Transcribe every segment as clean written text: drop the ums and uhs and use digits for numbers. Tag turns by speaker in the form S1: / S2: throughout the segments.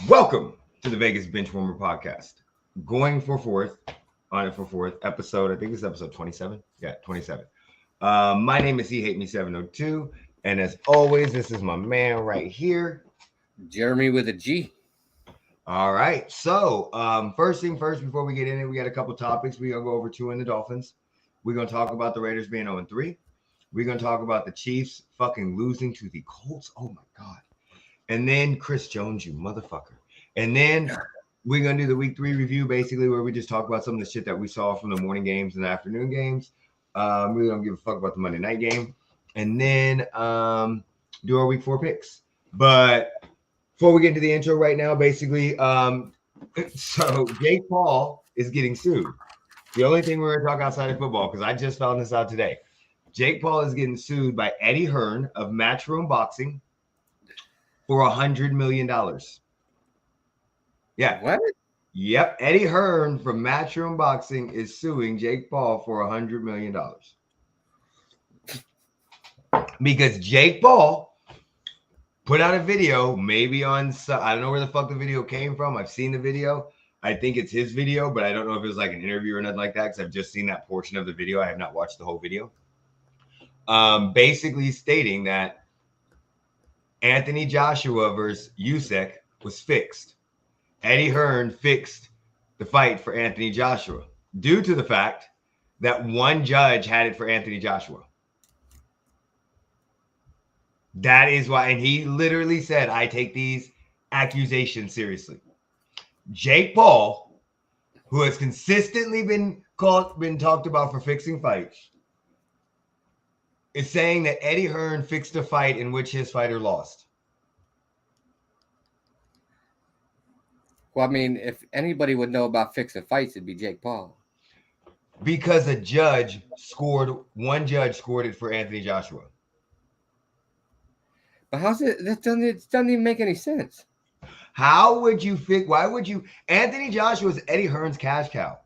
S1: Welcome to the Vegas Benchwarmer Podcast. Going for fourth episode. I think this is episode 27. Yeah, 27. My name is He Hate Me 702, and as always, this is my man right here,
S2: Jeremy with a G.
S1: All right. So, first thing first, before we get in it, we got a couple topics. We're gonna go over Tua and the Dolphins. We're gonna talk about the Raiders being 0-3. We're gonna talk about the Chiefs fucking losing to the Colts. Oh my god. And then Chris Jones, you motherfucker. And then we're gonna do the week 3 review, basically, where we just talk about some of the shit that we saw from the morning games and the afternoon games. We don't give a fuck about the Monday night game. And then do our week 4 picks. But before we get into the intro right now, basically, so Jake Paul is getting sued. The only thing we're going to talk outside of football, because I just found this out today. Jake Paul is getting sued by Eddie Hearn of Matchroom Boxing for $100 million. Yeah.
S2: What?
S1: Yep. Eddie Hearn from Matchroom Boxing is suing Jake Paul for $100 million. Because Jake Paul put out a video, maybe on, I don't know where the fuck the video came from. I've seen the video. I think it's his video, but I don't know if it was like an interview or nothing like that because I've just seen that portion of the video. I have not watched the whole video. Basically stating that Anthony Joshua versus Usyk was fixed. Eddie Hearn fixed the fight for Anthony Joshua due to the fact that one judge had it for Anthony Joshua. That is why, and he literally said, I take these accusations seriously. Jake Paul, who has consistently been talked about for fixing fights, is saying that Eddie Hearn fixed a fight in which his fighter lost.
S2: Well, I mean, if anybody would know about fixing fights, it'd be Jake Paul.
S1: Because one judge scored it for Anthony Joshua.
S2: But that doesn't even make any sense.
S1: How would you fix? Why would you? Anthony Joshua is Eddie Hearn's cash cow.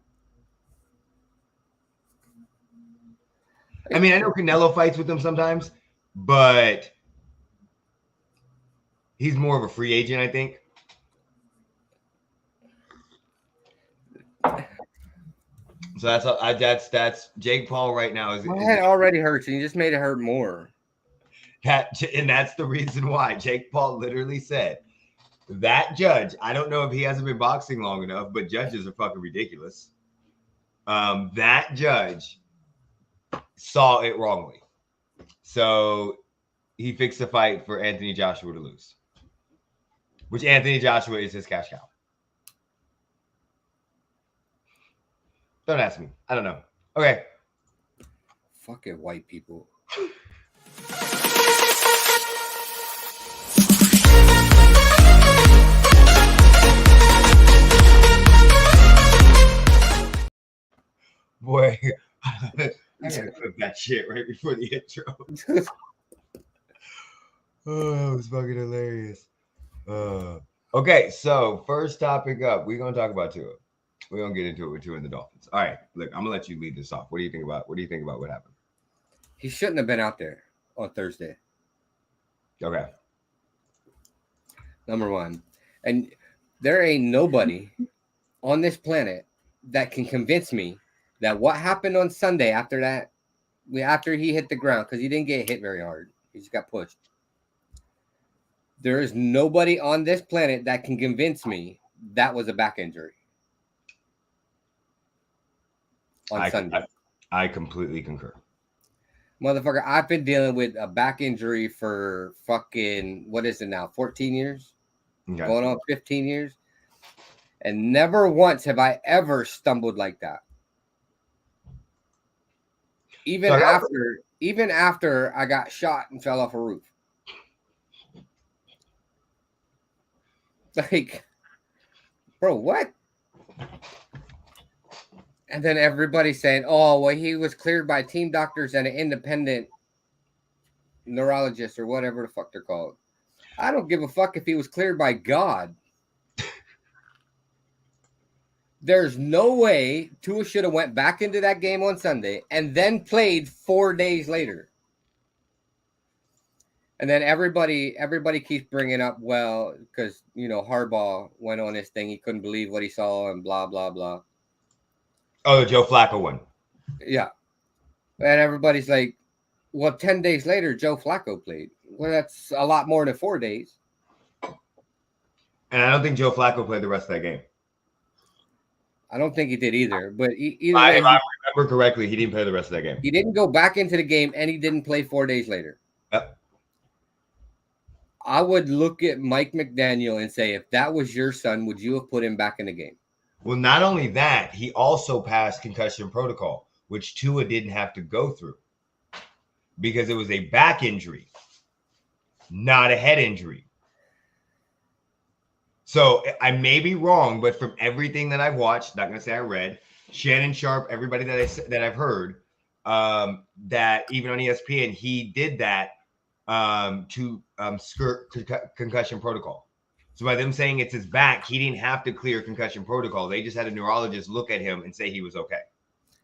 S1: I mean, I know Canelo fights with him sometimes, but he's more of a free agent, I think. So that's Jake Paul right now.
S2: My head already hurts, and you just made it hurt more.
S1: And that's the reason why Jake Paul literally said that judge. I don't know if he hasn't been boxing long enough, but judges are fucking ridiculous. That judge saw it wrongly, so he fixed the fight for Anthony Joshua to lose, which Anthony Joshua is his cash cow. Don't ask me. I don't know. Okay.
S2: Fucking white people.
S1: Boy, I gotta clip that shit right before the intro. Oh, that was fucking hilarious. Okay, so first topic up, we're gonna talk about Tua. We're gonna get into it with Tua and the Dolphins. All right, look, I'm gonna let you lead this off. What do you think about what happened?
S2: He shouldn't have been out there on Thursday.
S1: Okay.
S2: Number one. And there ain't nobody on this planet that can convince me that what happened on Sunday after he hit the ground, because he didn't get hit very hard. He just got pushed. There is nobody on this planet that can convince me that was a back injury. On Sunday.
S1: I completely concur.
S2: Motherfucker, I've been dealing with a back injury for fucking, what is it now, 14 years? Okay. Going on 15 years. And never once have I ever stumbled like that. Even after I got shot and fell off a roof. Like, bro, what? And then everybody's saying, oh, well, he was cleared by team doctors and an independent neurologist or whatever the fuck they're called. I don't give a fuck if he was cleared by God. There's no way Tua should have went back into that game on Sunday and then played 4 days later. And then everybody keeps bringing up, well, because Harbaugh went on his thing, he couldn't believe what he saw and blah blah blah.
S1: Oh, the Joe Flacco one.
S2: Yeah, and everybody's like, well, 10 days later, Joe Flacco played. Well, that's a lot more than 4 days.
S1: And I don't think Joe Flacco played the rest of that game.
S2: I don't think he did either. But
S1: If I remember correctly, he didn't play the rest of that game.
S2: He didn't go back into the game, and he didn't play 4 days later.
S1: Yep.
S2: I would look at Mike McDaniel and say, if that was your son, would you have put him back in the game?
S1: Well, not only that, he also passed concussion protocol, which Tua didn't have to go through because it was a back injury, not a head injury. So I may be wrong, but from everything that I've watched, not going to say I read, Shannon Sharp, everybody that I've heard, that even on ESPN, he did that to skirt concussion protocol. So by them saying it's his back, he didn't have to clear concussion protocol. They just had a neurologist look at him and say he was okay.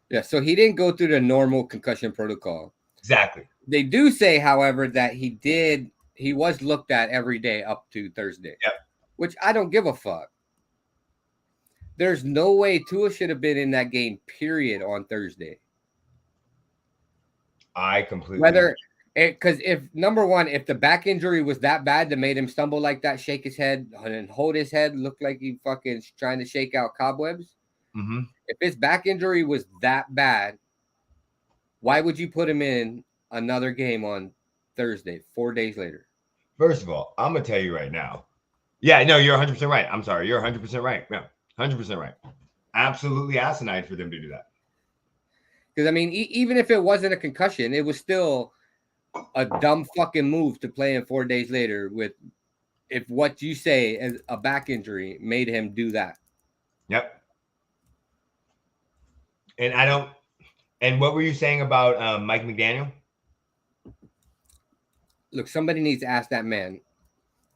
S2: Yeah, so he didn't go through the normal concussion protocol.
S1: Exactly.
S2: They do say, however, that he was looked at every day up to Thursday.
S1: Yep.
S2: Which I don't give a fuck. There's no way Tua should have been in that game, period, on Thursday.
S1: I completely
S2: because if the back injury was that bad that made him stumble like that, shake his head and hold his head, look like he fucking trying to shake out cobwebs.
S1: Mm-hmm.
S2: If his back injury was that bad, why would you put him in another game on Thursday, 4 days later?
S1: First of all, I'm going to tell you right now. Yeah, no, you're 100% right. I'm sorry. You're 100% right. Yeah, 100% right. Absolutely asinine for them to do that.
S2: Because, I mean, even if it wasn't a concussion, it was still a dumb fucking move to play in 4 days later if what you say as a back injury made him do that.
S1: Yep. And what were you saying about Mike McDaniel?
S2: Look, somebody needs to ask that man.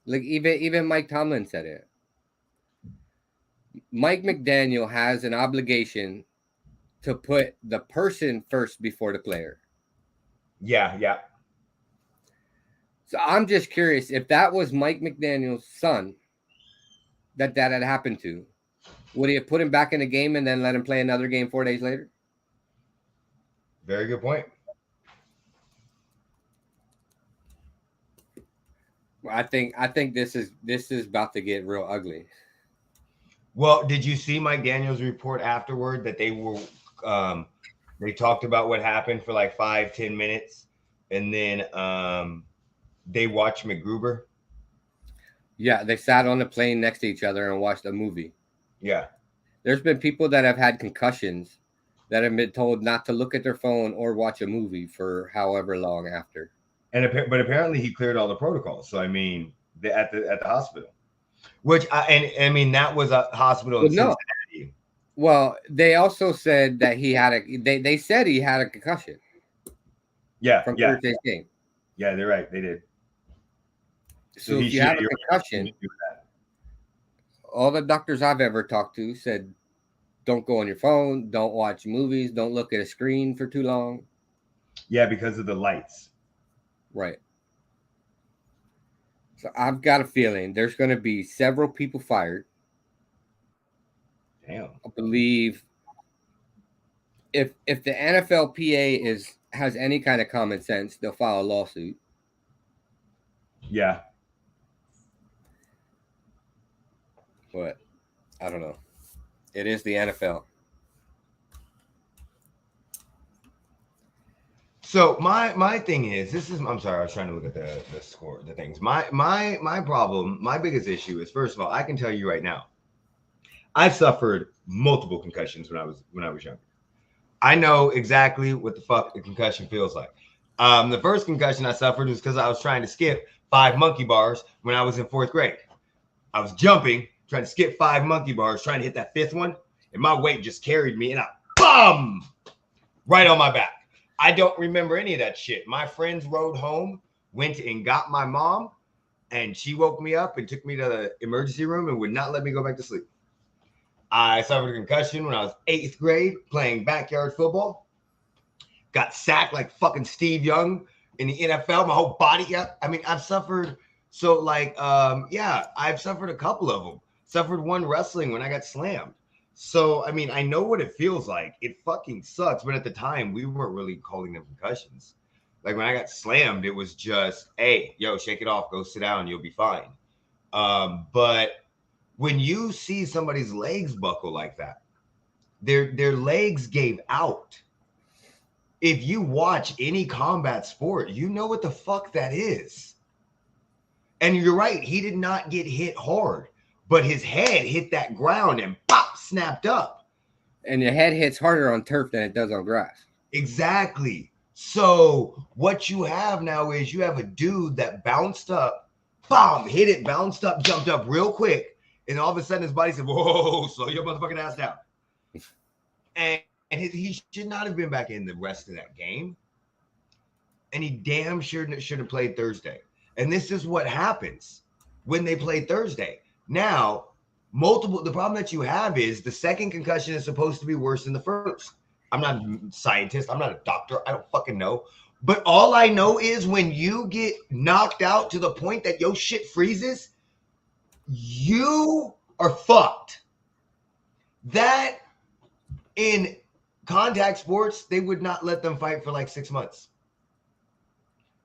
S2: Like even Mike Tomlin said it. Mike McDaniel has an obligation to put the person first before the player.
S1: Yeah.
S2: So I'm just curious if that was Mike McDaniel's son that had happened to, would he have put him back in the game and then let him play another game 4 days later?
S1: Very good point.
S2: I think this is about to get real ugly.
S1: Well, did you see Mike Daniels' report afterward that they were they talked about what happened for like 5-10 minutes, and then they watched McGruber?
S2: Yeah, they sat on the plane next to each other and watched a movie.
S1: Yeah.
S2: There's been people that have had concussions that have been told not to look at their phone or watch a movie for however long after.
S1: But apparently he cleared all the protocols. So I mean, at the hospital, which I mean that was a hospital in Cincinnati.
S2: Well, they also said that he had they said he had a concussion.
S1: Yeah,
S2: from Thursday's game.
S1: Yeah, they're right. They did.
S2: So if you have a concussion, all the doctors I've ever talked to said, don't go on your phone, don't watch movies, don't look at a screen for too long.
S1: Yeah, because of the lights.
S2: Right. So I've got a feeling there's going to be several people fired.
S1: Damn.
S2: I believe if the NFLPA has any kind of common sense, they'll file a lawsuit.
S1: Yeah.
S2: But I don't know. It is the NFL.
S1: So my thing is, I'm sorry, I was trying to look at the score, the things. My problem, my biggest issue is, first of all, I can tell you right now, I've suffered multiple concussions when I was younger. I know exactly what the fuck a concussion feels like. The first concussion I suffered was because I was trying to skip 5 monkey bars when I was in 4th grade. I was jumping, trying to skip 5 monkey bars, trying to hit that 5th one, and my weight just carried me, and I BOOM! Right on my back. I don't remember any of that shit. My friends rode home, went and got my mom, and she woke me up and took me to the emergency room and would not let me go back to sleep. I suffered a concussion when I was 8th grade playing backyard football. Got sacked like fucking Steve Young in the NFL, my whole body. Yeah, I mean, I've suffered. So like, I've suffered a couple of them. Suffered one wrestling when I got slammed. So I mean, I know what it feels like. It fucking sucks. But at the time, we weren't really calling them concussions. Like when I got slammed, it was just, hey, yo, shake it off, go sit down, you'll be fine. But when you see somebody's legs buckle like that, their legs gave out. If you watch any combat sport, you know what the fuck that is. And you're right, he did not get hit hard, but his head hit that ground and pop, snapped up.
S2: And your head hits harder on turf than it does on grass.
S1: Exactly. So what you have now is you have a dude that bounced up, bomb, hit it, bounced up, jumped up real quick, and all of a sudden his body said, whoa, slow your motherfucking ass down. And he should not have been back in the rest of that game. And he damn sure should have played Thursday. And this is what happens when they play Thursday. Now, the problem that you have is the second concussion is supposed to be worse than the first. I'm not a scientist. I'm not a doctor. I don't fucking know. But all I know is when you get knocked out to the point that your shit freezes, you are fucked. That in contact sports, they would not let them fight for like 6 months.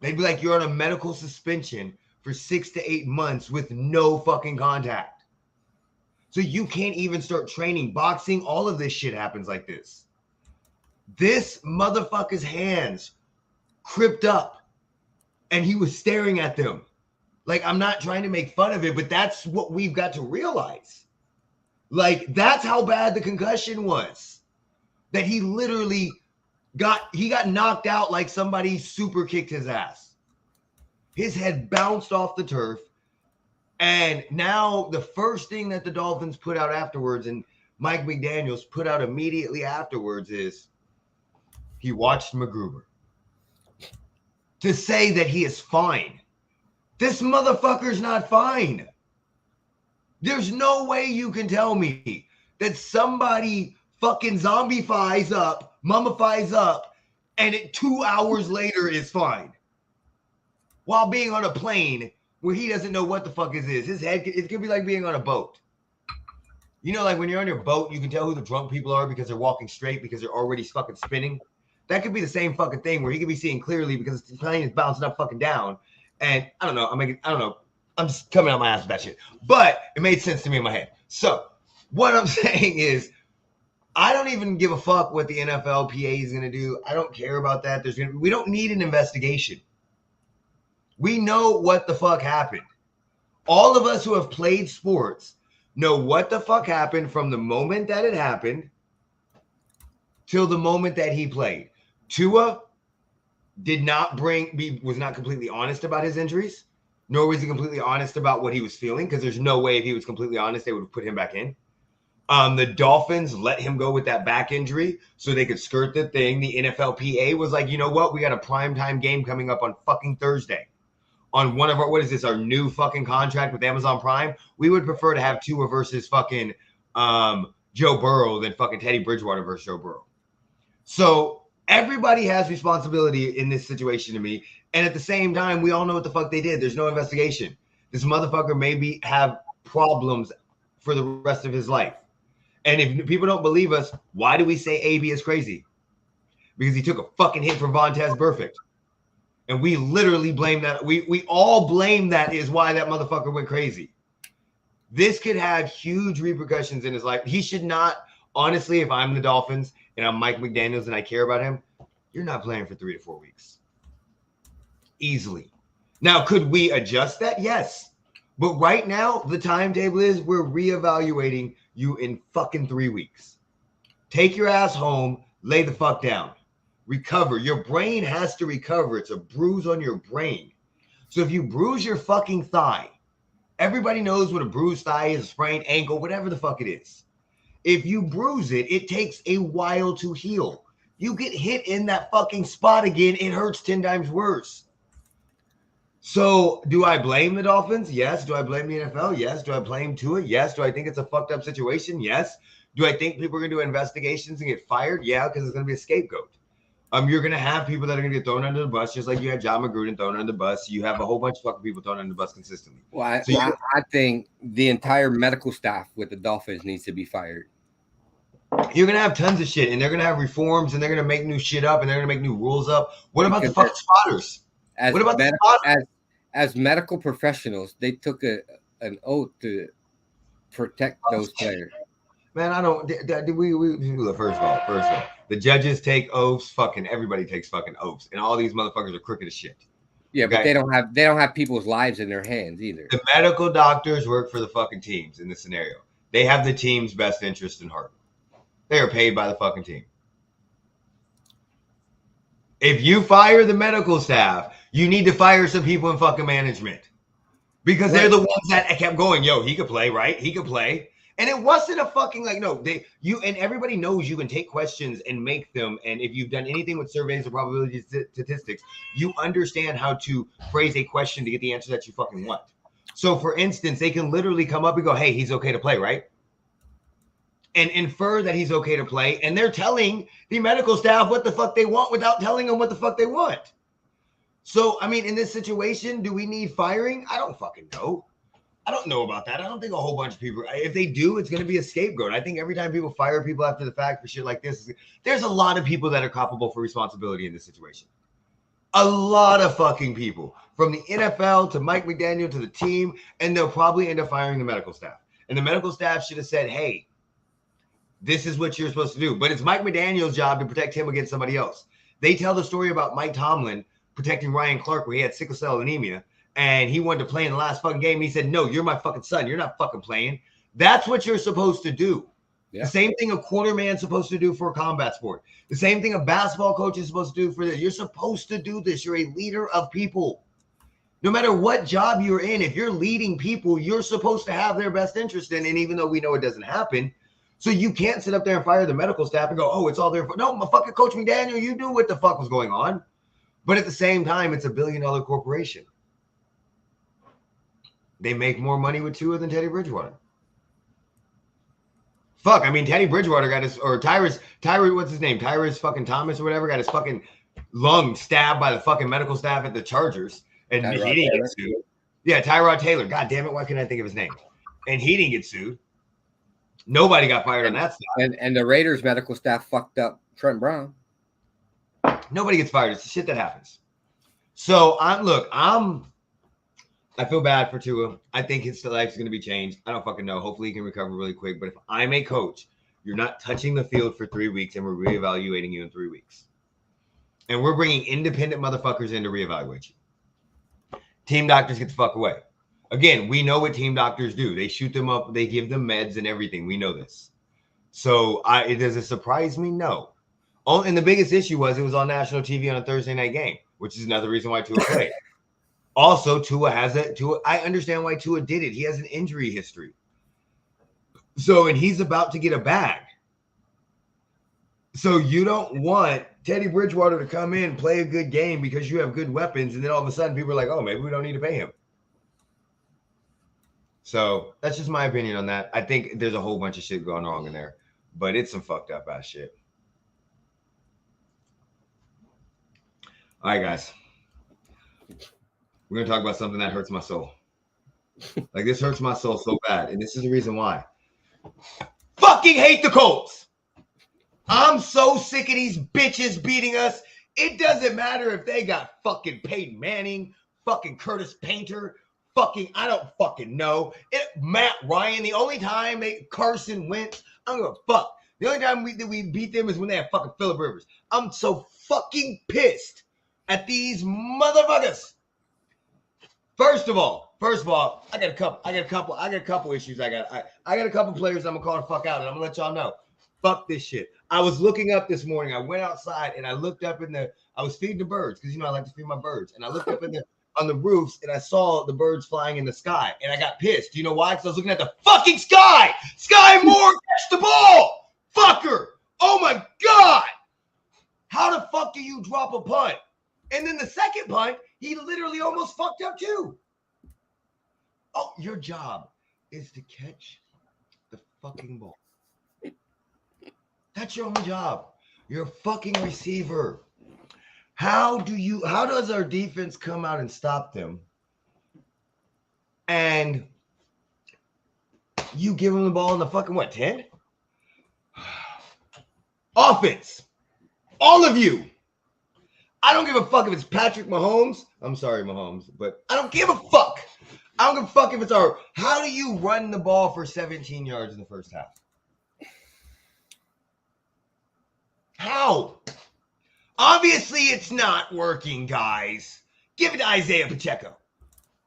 S1: They'd be like, you're on a medical suspension for 6 to 8 months with no fucking contact. So you can't even start training. Boxing, all of this shit happens like this. This motherfucker's hands cripped up and he was staring at them. Like, I'm not trying to make fun of it, but that's what we've got to realize. Like, that's how bad the concussion was. That he literally got knocked out like somebody super kicked his ass. His head bounced off the turf. And now the first thing that the Dolphins put out afterwards, and Mike McDaniels put out immediately afterwards, is he watched McGruber to say that he is fine. This motherfucker's not fine. There's no way you can tell me that somebody fucking zombifies up, mummifies up, and 2 hours later is fine. While being on a plane where he doesn't know what the fuck is. His head, it could be like being on a boat. You know, like when you're on your boat, you can tell who the drunk people are because they're walking straight because they're already fucking spinning. That could be the same fucking thing where he could be seeing clearly because the plane is bouncing up fucking down. And I don't know. I'm just coming out my ass with that shit. But it made sense to me in my head. So what I'm saying is, I don't even give a fuck what the NFLPA is going to do. I don't care about that. We don't need an investigation. We know what the fuck happened. All of us who have played sports know what the fuck happened from the moment that it happened till the moment that he played. Tua was not completely honest about his injuries, nor was he completely honest about what he was feeling, because there's no way if he was completely honest, they would have put him back in. The Dolphins let him go with that back injury so they could skirt the thing. The NFLPA was like, you know what? We got a primetime game coming up on fucking Thursday. On one of our new fucking contract with Amazon Prime. We would prefer to have Tua versus fucking Joe Burrow than fucking Teddy Bridgewater versus Joe Burrow. So everybody has responsibility in this situation to me. And at the same time, we all know what the fuck they did. There's no investigation. This motherfucker have problems for the rest of his life. And if people don't believe us, why do we say AB is crazy? Because he took a fucking hit from Vontaze Burfict. And we literally blame that. We all blame that is why that motherfucker went crazy. This could have huge repercussions in his life. He should not, honestly, if I'm the Dolphins and I'm Mike McDaniels and I care about him, you're not playing for 3 to 4 weeks. Easily. Now, could we adjust that? Yes. But right now, the timetable is we're reevaluating you in fucking 3 weeks. Take your ass home, lay the fuck down. Recover. Your brain has to recover. It's a bruise on your brain. So if you bruise your fucking thigh, everybody knows what a bruised thigh is, a sprained ankle, whatever the fuck it is. If you bruise it, it takes a while to heal. You get hit in that fucking spot again, it hurts 10 times worse. So do I blame the Dolphins? Yes. Do I blame the NFL? Yes. Do I blame Tua? Yes. Do I think it's a fucked up situation? Yes. Do I think people are going to do investigations and get fired? Yeah, because it's going to be a scapegoat. You're gonna have people that are gonna get thrown under the bus, just like you had John McGruden thrown under the bus. You have a whole bunch of fucking people thrown under the bus consistently.
S2: Well,
S1: So
S2: I think the entire medical staff with the Dolphins needs to be fired.
S1: you're gonna have tons of shit, and they're gonna have reforms, and they're gonna make new shit up, and they're gonna make new rules up. What about the fucking spotters? What about the spotters?
S2: As medical professionals, they took an oath to protect those players.
S1: Man, I don't. First of all, the judges take oaths. Fucking everybody takes fucking oaths, and all these motherfuckers are crooked as shit.
S2: Yeah, okay? But they don't have people's lives in their hands either.
S1: The medical doctors work for the fucking teams in this scenario. They have the team's best interest in heart. They are paid by the fucking team. If you fire the medical staff, you need to fire some people in fucking management because they're the ones that kept going. Yo, he could play, right? He could play. And it wasn't a fucking like, no, and everybody knows you can take questions and make them. And if you've done anything with surveys or probability statistics, you understand how to phrase a question to get the answer that you fucking want. So for instance, they can literally come up and go, hey, he's okay to play, right? And infer that he's okay to play. And they're telling the medical staff what the fuck they want without telling them what the fuck they want. So, I mean, in this situation, do we need firing? I don't fucking know. I don't know about that. I don't think a whole bunch of people, if they do, it's going to be a scapegoat. I think every time people fire people after the fact for shit like this, there's a lot of people that are culpable for responsibility in this situation. A lot of fucking people, from the NFL to Mike McDaniel to the team, and they'll probably end up firing the medical staff. And the medical staff should have said, hey, this is what you're supposed to do. But it's Mike McDaniel's job to protect him against somebody else. They tell the story about Mike Tomlin protecting Ryan Clark where he had sickle cell anemia. And he wanted to play in the last fucking game. He said, no, you're my fucking son. You're not fucking playing. That's what you're supposed to do. Yeah. The same thing a quarterman's supposed to do for a combat sport. The same thing a basketball coach is supposed to do for this. You're supposed to do this. You're a leader of people. No matter what job you're in, if you're leading people, you're supposed to have their best interest in. And even though we know it doesn't happen, so you can't sit up there and fire the medical staff and go, oh, it's all their fault. No, my fucking Coach McDaniel, you knew what the fuck was going on. But at the same time, it's $1 billion corporation. They make more money with Tua than Teddy Bridgewater. Fuck, I mean, Teddy Bridgewater got his, or Tyrus, what's his name? Tyrus fucking Thomas or whatever, got his fucking lung stabbed by the fucking medical staff at the Chargers. And he didn't get sued. Yeah, Tyrod Taylor. God damn it, why can't I think of his name? And he didn't get sued. Nobody got fired on that side.
S2: And the Raiders medical staff fucked up Trent Brown.
S1: Nobody gets fired. It's the shit that happens. So I feel bad for Tua. I think his life is going to be changed. I don't fucking know. Hopefully he can recover really quick. But if I'm a coach, you're not touching the field for 3 weeks and we're reevaluating you in 3 weeks. And we're bringing independent motherfuckers in to reevaluate you. Team doctors get the fuck away. Again, we know what team doctors do. They shoot them up. They give them meds and everything. We know this. So does it surprise me? No. And the biggest issue was it was on national TV on a Thursday night game, which is another reason why Tua played. Also, I understand why Tua did it. He has an injury history. So, and he's about to get a bag. So you don't want Teddy Bridgewater to come in, play a good game because you have good weapons, and then all of a sudden people are like, oh, maybe we don't need to pay him. So that's just my opinion on that. I think there's a whole bunch of shit going wrong in there, but it's some fucked up ass shit. All right, guys. We're going to talk about something that hurts my soul. Like, this hurts my soul so bad. And this is the reason why. Fucking hate the Colts. I'm so sick of these bitches beating us. It doesn't matter if they got fucking Peyton Manning, fucking Curtis Painter, fucking, I don't fucking know. Matt Ryan, the only time Carson Wentz, I don't give a fuck. The only time we beat them is when they have fucking Phillip Rivers. I'm so fucking pissed at these motherfuckers. First of all, I got a couple issues. I got a couple players I'm gonna call the fuck out, and I'm gonna let y'all know. Fuck this shit. I was looking up this morning. I went outside and I looked up I was feeding the birds because I like to feed my birds. And I looked up on the roofs and I saw the birds flying in the sky. And I got pissed. Do you know why? Because I was looking at the fucking sky. Sky Moore, catch the ball. Fucker. Oh my God. How the fuck do you drop a punt? And then the second punt, he literally almost fucked up too. Oh, your job is to catch the fucking ball. That's your only job. You're a fucking receiver. How does our defense come out and stop them? And you give them the ball in the fucking what, 10? Offense. All of you. I don't give a fuck if it's Patrick Mahomes. I'm sorry, Mahomes, but I don't give a fuck. I don't give a fuck if it's our. How do you run the ball for 17 yards in the first half? How? Obviously, it's not working, guys. Give it to Isaiah Pacheco.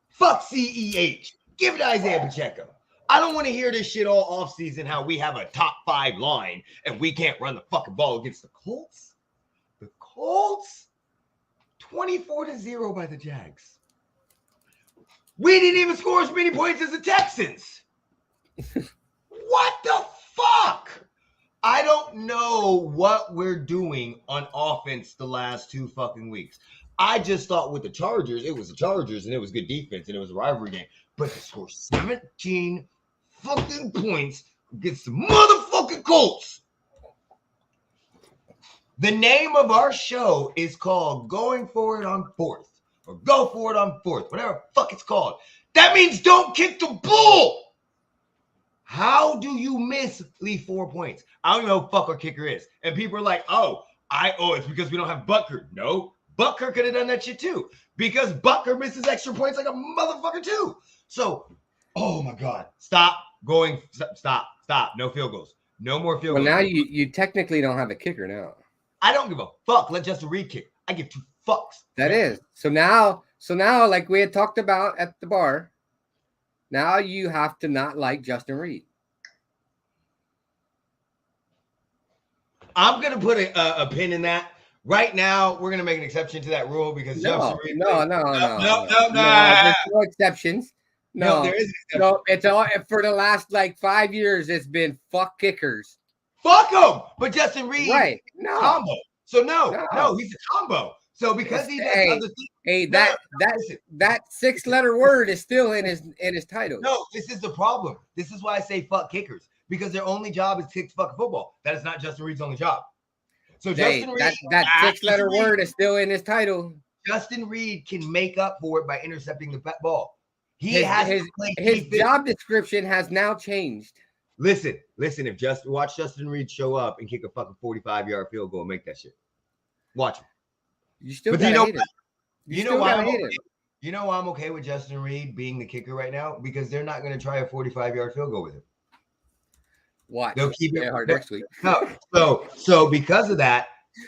S1: Fuck CEH. Give it to Isaiah Pacheco. I don't want to hear this shit all offseason how we have a top 5 line and we can't run the fucking ball against the Colts. The Colts? 24-0 by the Jags. We didn't even score as many points as the Texans. What the fuck? I don't know what we're doing on offense the last 2 fucking weeks. I just thought with the Chargers, it was the Chargers and it was good defense and it was a rivalry game. But to score 17 fucking points against the motherfucking Colts. The name of our show is called Going For It on 4th or Go For It on 4th, whatever the fuck it's called. That means don't kick the bull. How do you leave 4 points? I don't even know who fuck our kicker is. And people are like, it's because we don't have Butker. No, Butker could have done that shit too. Because Butker misses extra points like a motherfucker too. So, oh my God. Stop. No field goals. No more field goals.
S2: Well, now you technically don't have a kicker now.
S1: I don't give a fuck. Let Justin Reed kick. I give 2 fucks.
S2: That is. So now, like we had talked about at the bar, now you have to not like Justin Reed.
S1: I'm going to put a pin in that. Right now, we're going to make an exception to that rule because Justin Reed.
S2: No. There's no exceptions. No,
S1: there is an exception.
S2: No, it's all for the last like 5 years. It's been fuck kickers.
S1: Fuck them. But Justin Reed,
S2: right? No
S1: combo. So no, he's a combo. So because he does other things,
S2: that 6-letter word is still in his title.
S1: No, this is the problem. This is why I say fuck kickers because their only job is to kick fucking football. That is not Justin Reed's only job. So Justin Reed,
S2: that 6-letter word is still in his title.
S1: Justin Reed can make up for it by intercepting the ball.
S2: His job description has now changed.
S1: Listen. If watch Justin Reed show up and kick a fucking 45-yard field goal and make that shit. Watch him.
S2: You still gotta hate him.
S1: You know why I'm okay with Justin Reed being the kicker right now? Because they're not going to try a 45-yard field goal with him.
S2: Watch.
S1: They'll keep it
S2: hard next week.
S1: No. So because of that,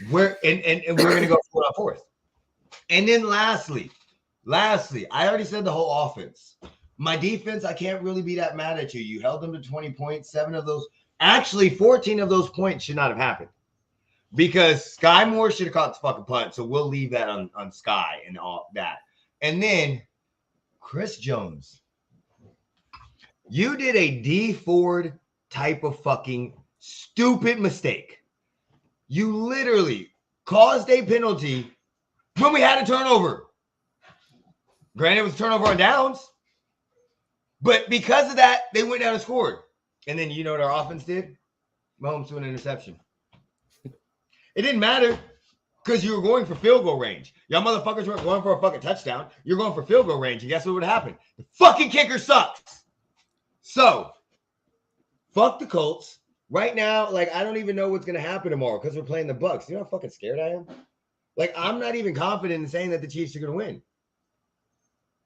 S1: we're going to go 4-4th. And then lastly, I already said the whole offense. My defense, I can't really be that mad at you. You held them to 20 points. 14 of those points should not have happened. Because Sky Moore should have caught the fucking punt. So we'll leave that on Sky and all that. And then Chris Jones. You did a D Ford type of fucking stupid mistake. You literally caused a penalty when we had a turnover. Granted, it was a turnover on downs. But because of that, they went down and scored. And then you know what our offense did? Mahomes threw an interception. It didn't matter because you were going for field goal range. Y'all motherfuckers weren't going for a fucking touchdown. You're going for field goal range. And guess what would happen? The fucking kicker sucks. So, fuck the Colts. Right now, I don't even know what's going to happen tomorrow because we're playing the Bucs. You know how fucking scared I am? I'm not even confident in saying that the Chiefs are going to win.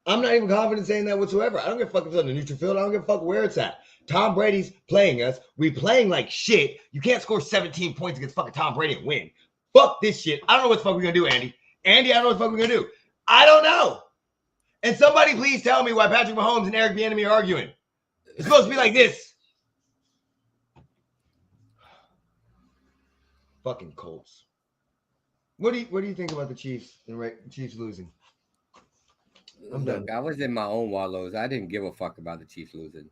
S1: I'm not even confident in saying that whatsoever. I don't give a fuck if it's on the neutral field. I don't give a fuck where it's at. Tom Brady's playing us. We playing like shit. You can't score 17 points against fucking Tom Brady and win. Fuck this shit. I don't know what the fuck we're going to do, Andy. I don't know what the fuck we're going to do. I don't know. And somebody please tell me why Patrick Mahomes and Eric Bieniemy are arguing. It's supposed to be like this. Fucking Colts. What do you think about the Chiefs and Chiefs losing? I'm done.
S2: Look, I was in my own wallows. I didn't give a fuck about the Chiefs losing.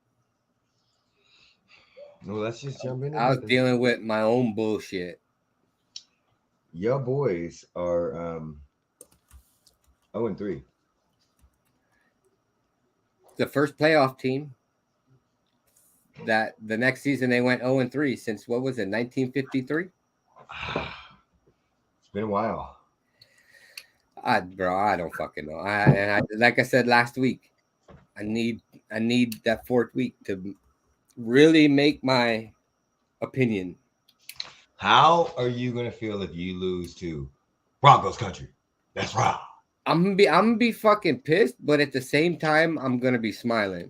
S1: Well, let's just jump in.
S2: I was dealing with my own bullshit.
S1: Your boys are 0-3.
S2: The first playoff team that the next season they went 0-3 since what was it, 1953?
S1: It's been a while.
S2: I don't fucking know. Like I said last week, I need that fourth week to really make my opinion.
S1: How are you gonna feel if you lose to Broncos country? That's right.
S2: I'm gonna be fucking pissed, but at the same time, I'm gonna be smiling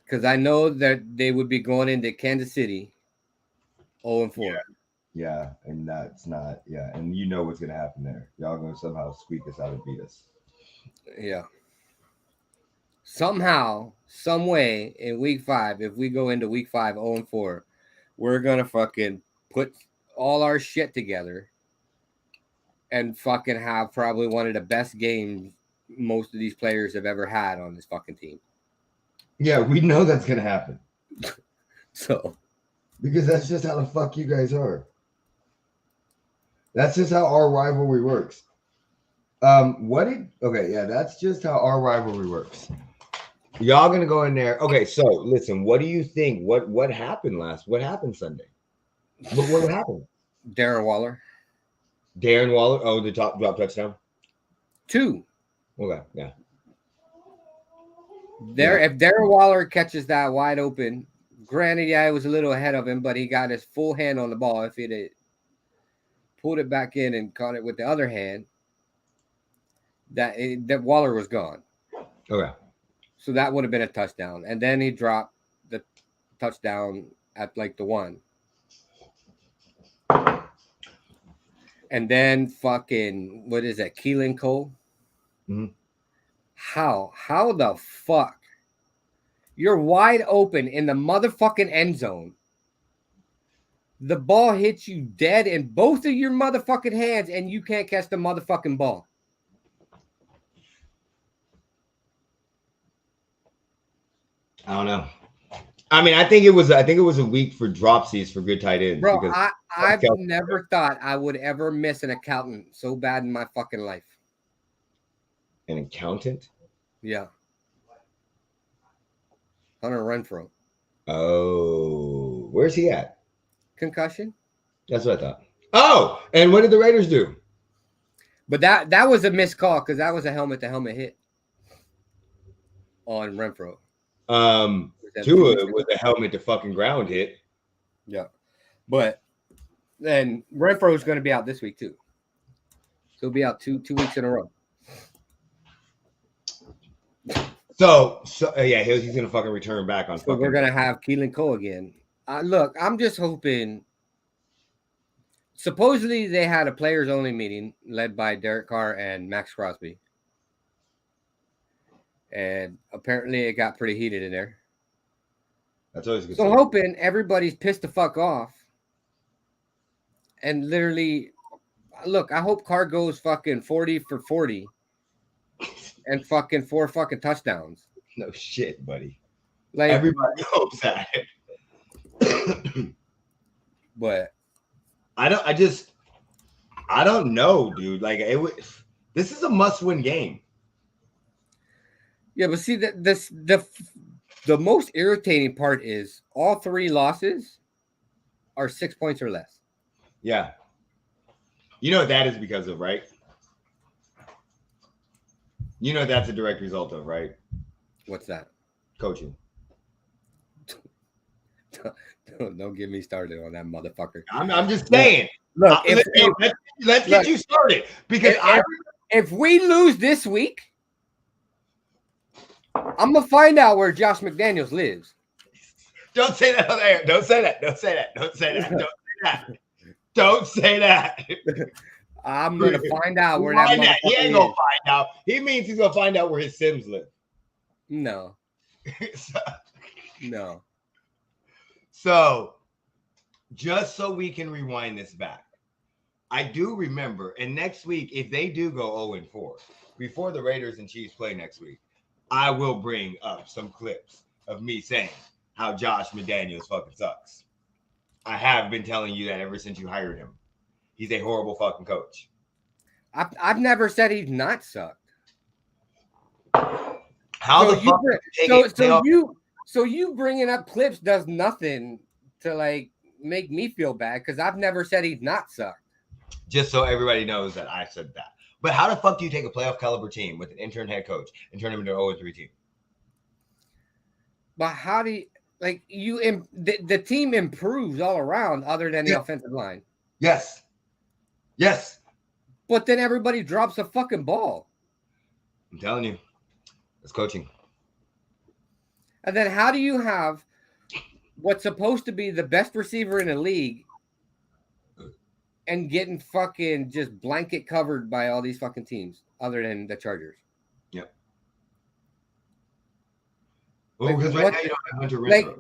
S2: because I know that they would be going into Kansas City 0-4.
S1: Yeah, and that's not. Yeah, and you know what's gonna happen there. Y'all gonna somehow squeak us out and beat us.
S2: Yeah. Somehow, some way in week 5, if we go into week 5 0-4, we're gonna fucking put all our shit together and fucking have probably one of the best games most of these players have ever had on this fucking team.
S1: Yeah, we know that's gonna happen.
S2: So
S1: because that's just how the fuck you guys are. That's just how our rivalry works. That's just how our rivalry works. Y'all gonna go in there. Okay, so listen, what do you think? What happened what happened Sunday? What happened?
S2: Darren Waller.
S1: Oh, the top drop touchdown?
S2: 2.
S1: Okay, yeah.
S2: If Darren Waller catches that wide open, granted, yeah, it was a little ahead of him, but he got his full hand on the ball. If he'd had pulled it back in and caught it with the other hand, that Waller was gone.
S1: Okay.
S2: So that would have been a touchdown. And then he dropped the touchdown at like the 1. And then fucking, what is that, Keelan Cole?
S1: Mm-hmm.
S2: How the fuck? You're wide open in the motherfucking end zone. The ball hits you dead in both of your motherfucking hands and you can't catch the motherfucking ball.
S1: I don't know. I mean, I think it was a week for dropsies for good tight ends.
S2: Bro, I've never thought I would ever miss an accountant so bad in my fucking life.
S1: An accountant?
S2: Yeah. Hunter Renfrow.
S1: Oh, where's he at?
S2: Concussion?
S1: That's what I thought. Oh, and what did the Raiders do?
S2: But that was a missed call because that was a helmet-to-helmet hit on Renfrow.
S1: Tua with a helmet to fucking ground hit.
S2: Yeah. But then Renfrow is going to be out this week too. So he'll be out two weeks in a row.
S1: So yeah, he's going to fucking return back on.
S2: So we're going to have Keelan Cole again. Look, I'm just hoping. Supposedly they had a players only meeting led by Derek Carr and Max Crosby. And apparently it got pretty heated in there.
S1: That's always good.
S2: So I'm hoping everybody's pissed the fuck off. And literally, look, I hope Carr goes fucking 40 for 40 and fucking 4 fucking touchdowns.
S1: No shit, buddy.
S2: Like
S1: everybody hopes that.
S2: But
S1: I don't know, dude. Like this is a must-win game.
S2: Yeah, but see the most irritating part is all 3 losses are 6 points or less.
S1: Yeah. You know what that is because of, right? You know that's a direct result of, right?
S2: What's that?
S1: Coaching.
S2: Don't get me started on that motherfucker.
S1: I'm just saying.
S2: Look,
S1: let's get you started because
S2: if we lose this week, I'm gonna find out where Josh McDaniels lives.
S1: Don't say that on air. Don't say that. Don't say that. Don't say that. Don't say that. Don't say that.
S2: I'm gonna find out where that motherfucker
S1: He ain't gonna find out. He means he's gonna find out where his Sims live.
S2: No. No.
S1: So, just so we can rewind this back, I do remember, and next week, if they do go 0-4, before the Raiders and Chiefs play next week, I will bring up some clips of me saying how Josh McDaniels fucking sucks. I have been telling you that ever since you hired him. He's a horrible fucking coach.
S2: I've never said he's not sucked.
S1: How the fuck?
S2: So you bringing up clips does nothing to like make me feel bad because I've never said he's not sucked.
S1: Just so everybody knows that I said that. But how the fuck do you take a playoff caliber team with an intern head coach and turn them into an 0-3 team?
S2: But how do you the team improves all around other than the offensive line?
S1: Yes.
S2: But then everybody drops a fucking ball.
S1: I'm telling you, it's coaching.
S2: And then how do you have what's supposed to be the best receiver in the league and getting fucking just blanket covered by all these fucking teams other than the Chargers?
S1: Yep. Well, because right now you don't have Hunter Renfrow.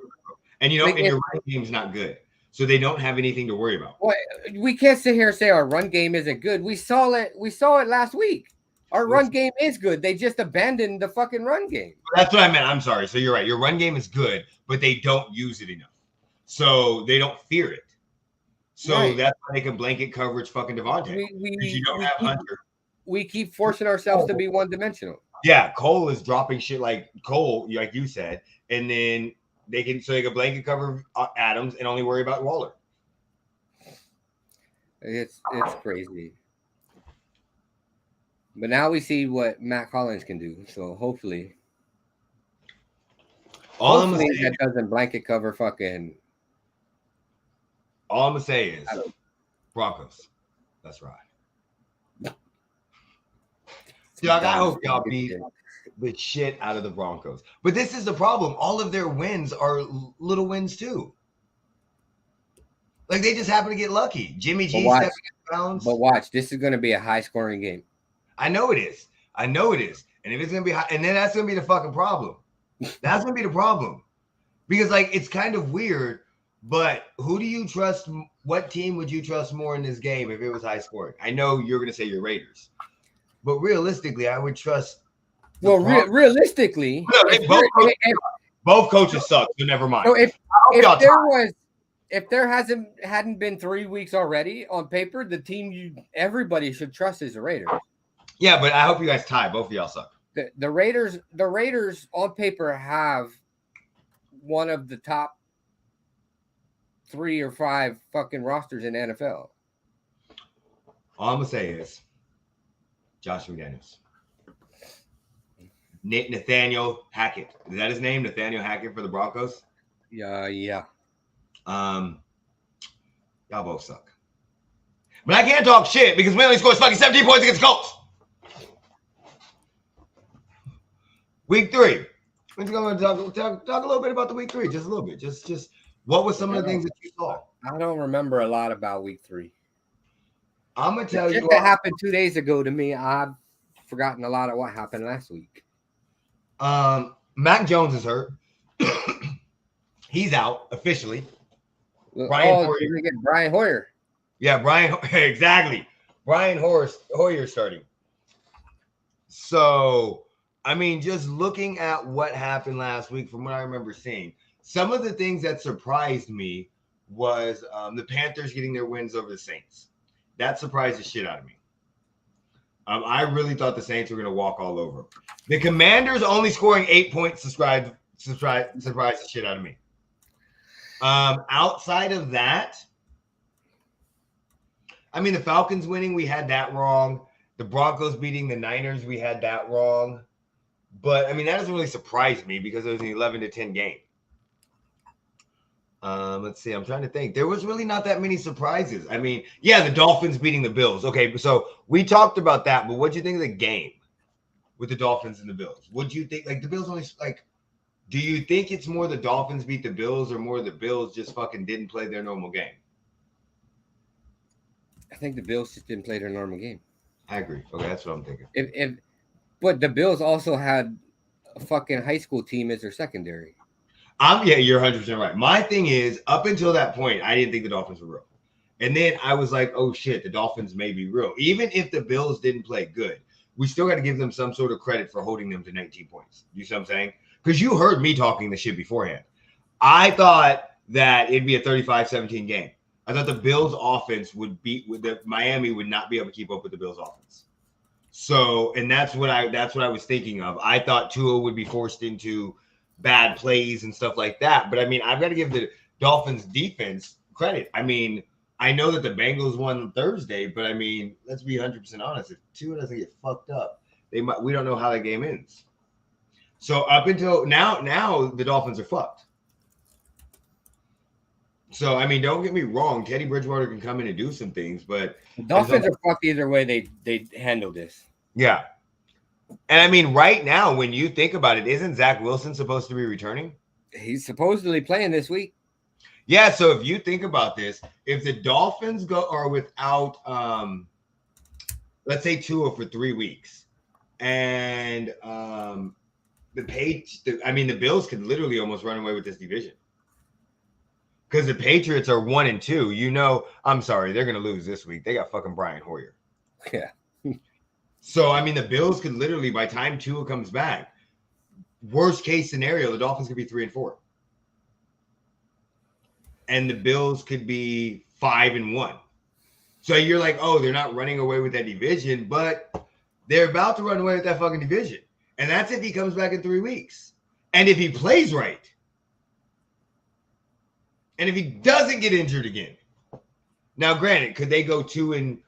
S1: And your running game's not good. So they don't have anything to worry about.
S2: Well, we can't sit here and say our run game isn't good. We saw it last week. Our run game is good. They just abandoned the fucking run game.
S1: That's what I meant. I'm sorry. So you're right. Your run game is good, but they don't use it enough. So they don't fear it. So that's why they can blanket coverage fucking Devontae. Because you don't have Hunter.
S2: We keep forcing ourselves to be one-dimensional.
S1: Yeah, Cole is dropping shit like Cole, like you said, and then they can blanket cover Adams and only worry about Waller.
S2: It's crazy. But now we see what Matt Collins can do. So hopefully that doesn't blanket cover fucking.
S1: All I'm gonna say is Broncos. That's right. Doug, I hope y'all beat the shit out of the Broncos. But this is the problem. All of their wins are little wins too. Like they just happen to get lucky. Jimmy G stepping out.
S2: But watch, this is going to be a high-scoring game.
S1: I know it is. And if it's going to be high, and then that's going to be the fucking problem. That's going to be the problem. Because like it's kind of weird, but who do you trust? What team would you trust more in this game if it was high scoring? I know you're going to say your Raiders. But realistically, I would trust.
S2: Well, realistically,
S1: both coaches suck. So never mind.
S2: So if there hadn't been 3 weeks already on paper, the team everybody should trust is the Raiders.
S1: Yeah, but I hope you guys tie. Both of y'all suck.
S2: The Raiders on paper have one of the top 3 or 5 fucking rosters in the NFL.
S1: All I'm gonna say is Josh McDaniels. Nathaniel Hackett. Is that his name? Nathaniel Hackett for the Broncos?
S2: Yeah.
S1: Y'all both suck. But I can't talk shit because we only scored fucking 17 points against Colts. Week 3. We're going to talk a little bit about the week 3, just a little bit. Just what were some of the things that you saw?
S2: I don't remember a lot about week 3.
S1: I'm gonna tell you
S2: what happened 2 days ago to me. I've forgotten a lot of what happened last week.
S1: Mac Jones is hurt. He's out officially. Brian
S2: Hoyer.
S1: Yeah, exactly. Brian Hoyer starting. So, I mean, just looking at what happened last week from what I remember seeing, some of the things that surprised me was the Panthers getting their wins over the Saints. That surprised the shit out of me. I really thought the Saints were going to walk all over them. The Commanders only scoring 8 points surprised the shit out of me. Outside of that, I mean, the Falcons winning, we had that wrong. The Broncos beating the Niners, we had that wrong. But, I mean, that doesn't really surprise me because it was an 11-10 game. Let's see. I'm trying to think. There was really not that many surprises. I mean, yeah, the Dolphins beating the Bills. Okay, so we talked about that, but what do you think of the game with the Dolphins and the Bills? What do you think? Like, the Bills only, like, do you think it's more the Dolphins beat the Bills or more the Bills just fucking didn't play their normal game?
S2: I think the Bills just didn't play their normal game.
S1: I agree. Okay, that's what I'm thinking.
S2: But the Bills also had a fucking high school team as their secondary.
S1: Yeah, you're 100% right. My thing is, up until that point, I didn't think the Dolphins were real. And then I was like, oh shit, the Dolphins may be real. Even if the Bills didn't play good, we still got to give them some sort of credit for holding them to 19 points. You see what I'm saying? Because you heard me talking the shit beforehand. I thought that it'd be a 35-17 game. I thought the Bills offense Miami would not be able to keep up with the Bills offense. So, and that's what I was thinking of. I thought Tua would be forced into bad plays and stuff like that. But I mean, I've got to give the Dolphins defense credit. I mean, I know that the Bengals won Thursday, but I mean, let's be 100% honest. If Tua doesn't get fucked up, we don't know how that game ends. So up until now the Dolphins are fucked. So I mean, don't get me wrong. Teddy Bridgewater can come in and do some things, but
S2: the Dolphins are fucked either way they handle this.
S1: Yeah. And I mean, right now, when you think about it, isn't Zach Wilson supposed to be returning?
S2: He's supposedly playing this week.
S1: Yeah, so if you think about this, if the Dolphins are without, let's say Tua for 3 weeks, and the Bills could literally almost run away with this division because the Patriots are 1-2. I'm sorry, they're gonna lose this week. They got fucking Brian Hoyer.
S2: Yeah.
S1: So I mean, the Bills could literally, by the time Tua comes back, worst case scenario, the Dolphins could be 3-4. And the Bills could be 5-1. So you're like, oh, they're not running away with that division, but they're about to run away with that fucking division. And that's if he comes back in 3 weeks. And if he plays right. And if he doesn't get injured again. Now, granted, could they go 2-1?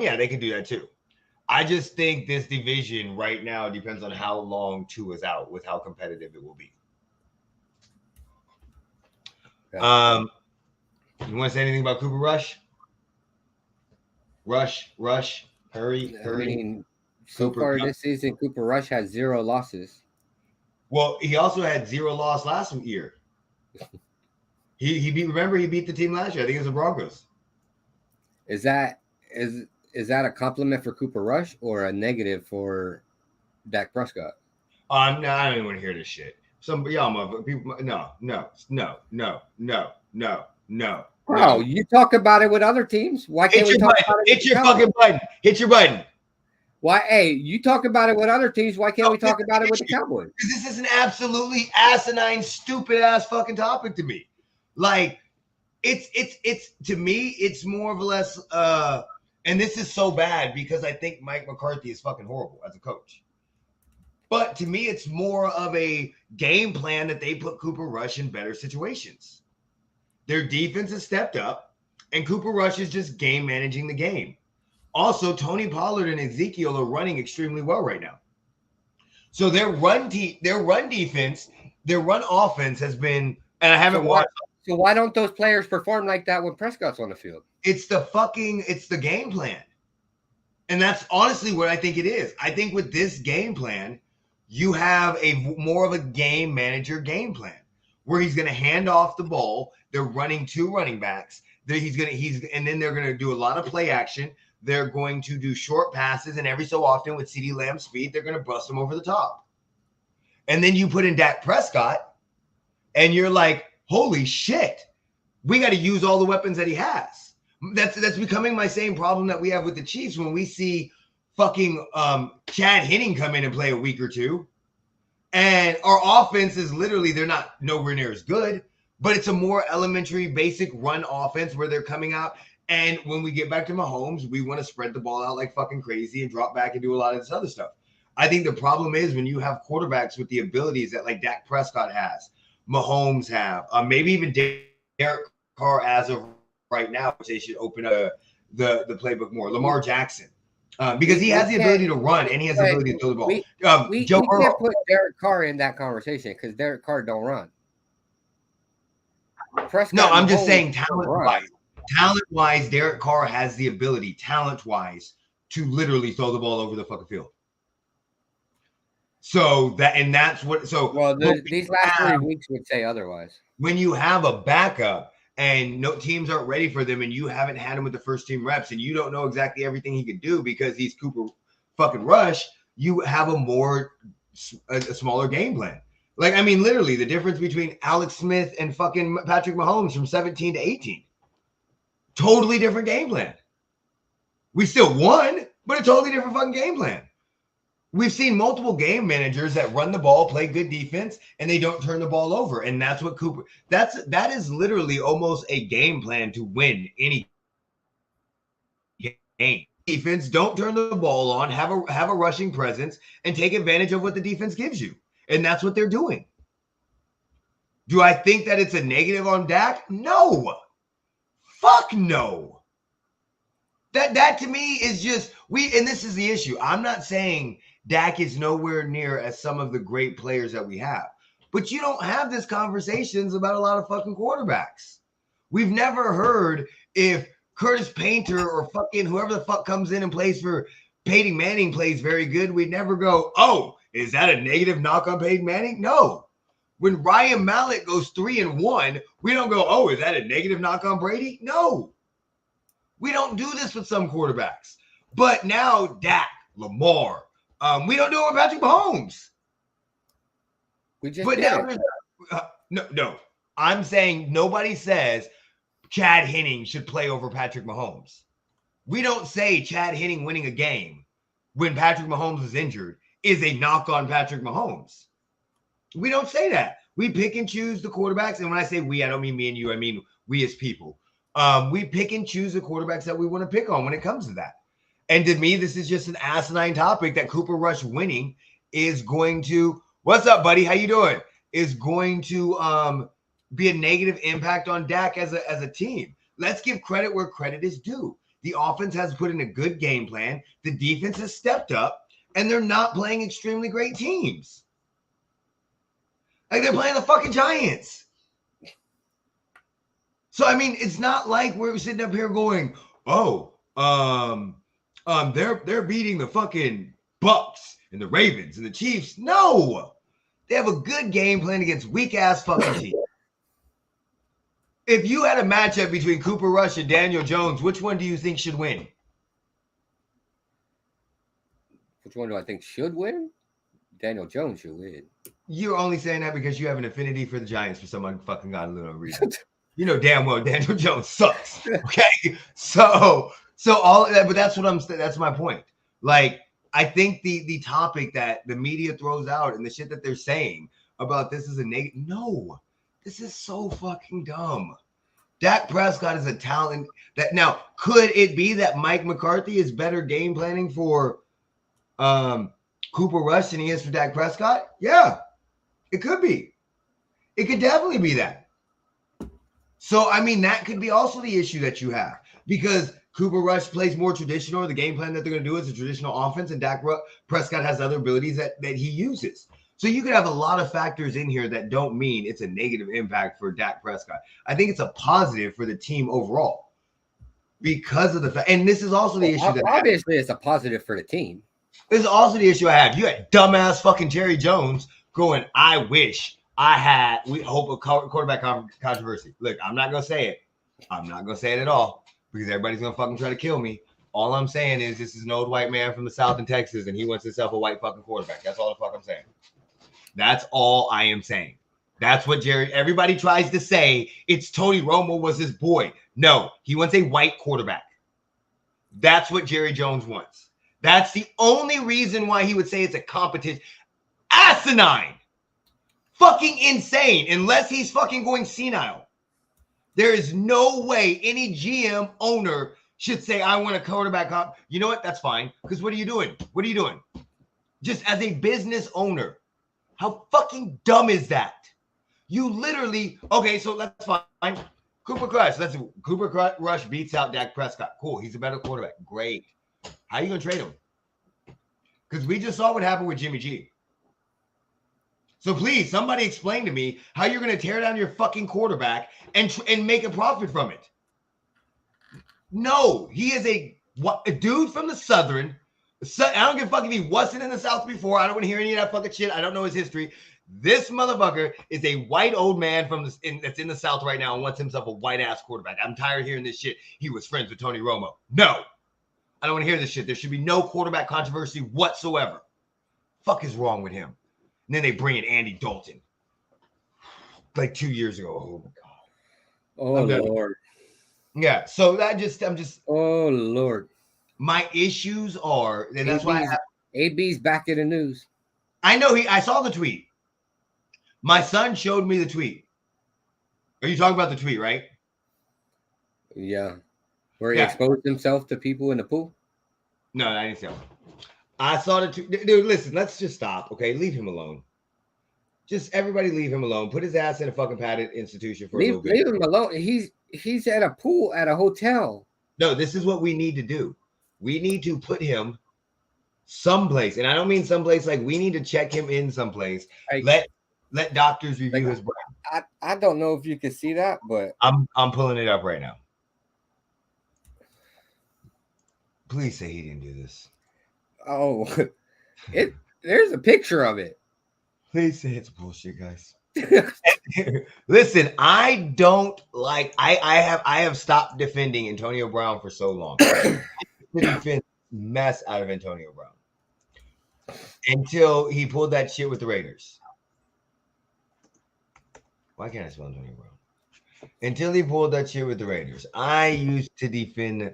S1: Yeah, they could do that too. I just think this division right now depends on how long Tua is out with how competitive it will be. Yeah. You want to say anything about Cooper Rush? Rush, hurry.
S2: I mean, so far this season, Cooper Rush has 0 losses.
S1: Well, he also had 0 loss last year. He beat the team last year. I think it was the Broncos.
S2: Is that a compliment for Cooper Rush or a negative for Dak Prescott?
S1: No, I don't even want to hear this shit. Some y'all motherfuckers, people, no.
S2: Bro, you talk about it with other teams. Why can't we talk about it?
S1: Hit your fucking button. Hit your button.
S2: Why? Hey, you talk about it with other teams. Why can't we talk about it with the Cowboys?
S1: Because this is an absolutely asinine, stupid ass fucking topic to me. Like, it's to me, it's more or less. And this is so bad because I think Mike McCarthy is fucking horrible as a coach. But to me, it's more of a game plan that they put Cooper Rush in better situations. Their defense has stepped up, and Cooper Rush is just game managing the game. Also, Tony Pollard and Ezekiel are running extremely well right now. So their run defense, their run offense has been, and I haven't watched.
S2: So why don't those players perform like that when Prescott's on the field?
S1: It's the game plan. And that's honestly what I think it is. I think with this game plan, you have more of a game manager game plan where he's going to hand off the ball. They're running 2 running backs. And then they're going to do a lot of play action. They're going to do short passes, and every so often with CeeDee Lamb's speed, they're going to bust him over the top. And then you put in Dak Prescott, and you're like, holy shit, we got to use all the weapons that he has. That's becoming my same problem that we have with the Chiefs when we see fucking Chad Henne come in and play a week or two. And our offense is literally, they're not nowhere near as good, but it's a more elementary, basic run offense where they're coming out. And when we get back to Mahomes, we want to spread the ball out like fucking crazy and drop back and do a lot of this other stuff. I think the problem is when you have quarterbacks with the abilities that like Dak Prescott has, Mahomes have, maybe even Derek Carr as of right now, which they should open up the playbook more. Lamar Jackson. Because he has the ability to run and he has the ability to throw the ball.
S2: We can't put Derek Carr in that conversation because Derek Carr don't run.
S1: Prescott, no, I'm just saying talent-wise, Derek Carr has the ability, talent-wise, to literally throw the ball over the fucking field. So that's what. So
S2: well, these last 3 weeks would say otherwise.
S1: When you have a backup and no teams aren't ready for them, and you haven't had him with the first team reps, and you don't know exactly everything he could do because he's Cooper fucking Rush, you have a smaller game plan. Like, I mean, literally the difference between Alex Smith and fucking Patrick Mahomes from 17 to 18. Totally different game plan. We still won, but a totally different fucking game plan. We've seen multiple game managers that run the ball, play good defense, and they don't turn the ball over. And that's what Cooper, that is literally almost a game plan to win any game. Defense, don't turn the ball on, have a rushing presence, and take advantage of what the defense gives you. And that's what they're doing. Do I think that it's a negative on Dak? No. Fuck no. That to me is just and this is the issue. I'm not saying Dak is nowhere near as some of the great players that we have, but you don't have this conversations about a lot of fucking quarterbacks. We've never heard if Curtis Painter or fucking whoever the fuck comes in and plays for Peyton Manning plays very good. We'd never go, oh, is that a negative knock on Peyton Manning? No. When Ryan Mallett goes 3-1, we don't go, oh, is that a negative knock on Brady? No. We don't do this with some quarterbacks. But now Dak, Lamar, we don't do it with Patrick Mahomes.
S2: We just did it.
S1: No. I'm saying nobody says Chad Henne should play over Patrick Mahomes. We don't say Chad Henne winning a game when Patrick Mahomes is injured is a knock on Patrick Mahomes. We don't say that. We pick and choose the quarterbacks. And when I say we, I don't mean me and you. I mean we as people. We pick and choose the quarterbacks that we want to pick on when it comes to that. And to me, this is just an asinine topic that Cooper Rush winning is going to, what's up, buddy? How you doing? Is going to be a negative impact on Dak as a team. Let's give credit where credit is due. The offense has put in a good game plan. The defense has stepped up, and they're not playing extremely great teams. Like they're playing the fucking Giants. So, I mean, it's not like we're sitting up here going, oh, they're beating the fucking Bucks and the Ravens and the Chiefs. No, they have a good game plan against weak ass fucking teams. If you had a matchup between Cooper Rush and Daniel Jones, which one do you think should win?
S2: Which one do I think should win? Daniel Jones should win.
S1: You're only saying that because you have an affinity for the Giants for some fucking godless reason. You know damn well Daniel Jones sucks. Okay, so all of that, but that's what that's my point. Like, I think the topic that the media throws out and the shit that they're saying about this is a negative. No, this is so fucking dumb. Dak Prescott is a talent that now could it be that Mike McCarthy is better game planning for Cooper Rush than he is for Dak Prescott? Yeah, it could be. It could definitely be that. So, I mean, that could be also the issue that you have because Cooper Rush plays more traditional. The game plan that they're going to do is a traditional offense, and Dak Prescott has other abilities that he uses. So you could have a lot of factors in here that don't mean it's a negative impact for Dak Prescott. I think it's a positive for the team overall because of the fact. And this is also the issue. That
S2: obviously, it's a positive for the team.
S1: This is also the issue I have. You had dumbass fucking Jerry Jones going, I wish we hope a quarterback controversy. Look, I'm not going to say it. I'm not going to say it at all because everybody's going to fucking try to kill me. All I'm saying is this is an old white man from the South in Texas and he wants himself a white fucking quarterback. That's all the fuck I'm saying. That's all I am saying. That's what everybody tries to say. It's Tony Romo was his boy. No, he wants a white quarterback. That's what Jerry Jones wants. That's the only reason why he would say it's a competition. Asinine. Fucking insane. Unless he's fucking going senile. There is no way any GM owner should say, I want a quarterback. You know what? That's fine. Because what are you doing? What are you doing? Just as a business owner. How fucking dumb is that? You literally, okay, so that's fine. Cooper Rush beats out Dak Prescott. Cool. He's a better quarterback. Great. How are you going to trade him? Because we just saw what happened with Jimmy G. So please, somebody explain to me how you're going to tear down your fucking quarterback and make a profit from it. No, he is a dude from the Southern. I don't give a fuck if he wasn't in the South before. I don't want to hear any of that fucking shit. I don't know his history. This motherfucker is a white old man that's in the South right now and wants himself a white ass quarterback. I'm tired of hearing this shit. He was friends with Tony Romo. No, I don't want to hear this shit. There should be no quarterback controversy whatsoever. Fuck is wrong with him? And then they bring in Andy Dalton like 2 years ago. Oh my god.
S2: Oh Lord.
S1: Yeah. So I'm just.
S2: Oh Lord.
S1: My issues are, and that's why
S2: AB's back in the news.
S1: I know I saw the tweet. My son showed me the tweet. Are you talking about the tweet, right?
S2: Yeah. Where he exposed himself to people in the pool?
S1: No, I didn't see him. I saw the tweet. Dude, listen, let's just stop, okay? Leave him alone. Just everybody leave him alone. Put his ass in a fucking padded institution for a little bit.
S2: Leave him alone. He's at a pool at a hotel.
S1: No, this is what we need to do. We need to put him someplace, and I don't mean someplace like we need to check him in someplace. Let doctors review his brain.
S2: I don't know if you can see that, but
S1: I'm pulling it up right now. Please say he didn't do this.
S2: Oh, there's a picture of it.
S1: Please say it's bullshit, guys. Listen, I don't like. I have stopped defending Antonio Brown for so long. I defend mess out of Antonio Brown until he pulled that shit with the Raiders. Why can't I spell Antonio Brown? Until he pulled that shit with the Raiders, I used to defend.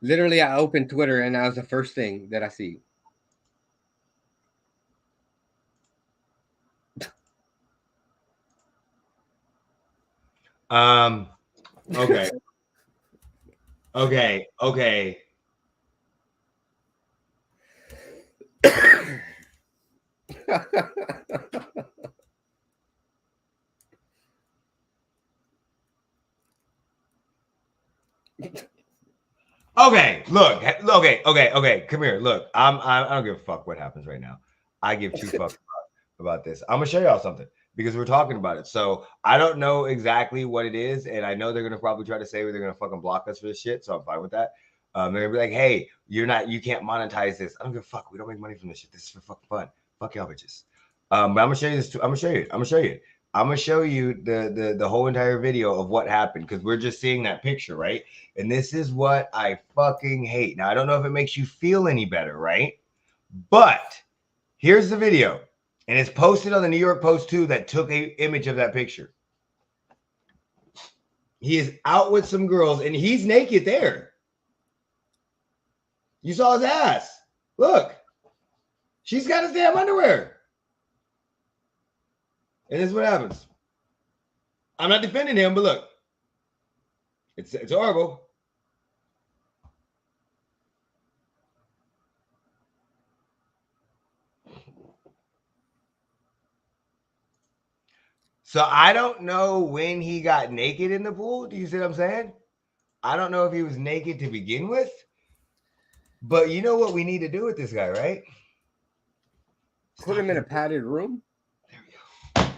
S2: Literally, I opened Twitter and that was the first thing that I see.
S1: Okay. Okay. Okay, look. Okay. Come here. Look, I don't give a fuck what happens right now. I give two fucks about this. I'm gonna show y'all something because we're talking about it. So I don't know exactly what it is, and I know they're gonna probably try to say they're gonna fucking block us for this shit. So I'm fine with that. They're gonna be like, "Hey, you can't monetize this." I don't give a fuck. We don't make money from this shit. This is for fucking fun. Fuck y'all bitches. But I'm gonna show you this. I'm gonna show you. I'm gonna show you the whole entire video of what happened because we're just seeing that picture, right? And this is what I fucking hate. Now I don't know if it makes you feel any better, right? But here's the video. And it's posted on the New York Post too that took an image of that picture. He is out with some girls and he's naked there. You saw his ass. Look. She's got his damn underwear. And this is what happens. I'm not defending him, but look. It's horrible. So I don't know when he got naked in the pool. Do you see what I'm saying? I don't know if he was naked to begin with. But you know what we need to do with this guy, right?
S2: Put him in a padded room.
S1: There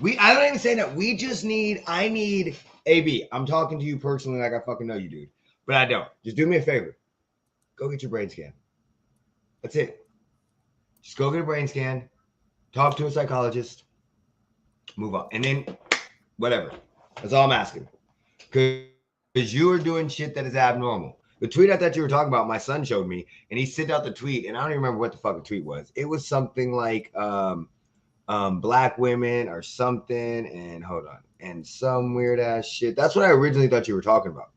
S1: we go. I don't even say that. I need AB. I'm talking to you personally like I fucking know you, dude. But I don't. Just do me a favor. Go get your brain scan. That's it. Just go get a brain scan. Talk to a psychologist. Move on. And then whatever. That's all I'm asking. Because you are doing shit that is abnormal. The tweet I thought you were talking about, my son showed me, and he sent out the tweet, and I don't even remember what the fucking tweet was. It was something like black women or something, and hold on, and some weird ass shit. That's what I originally thought you were talking about,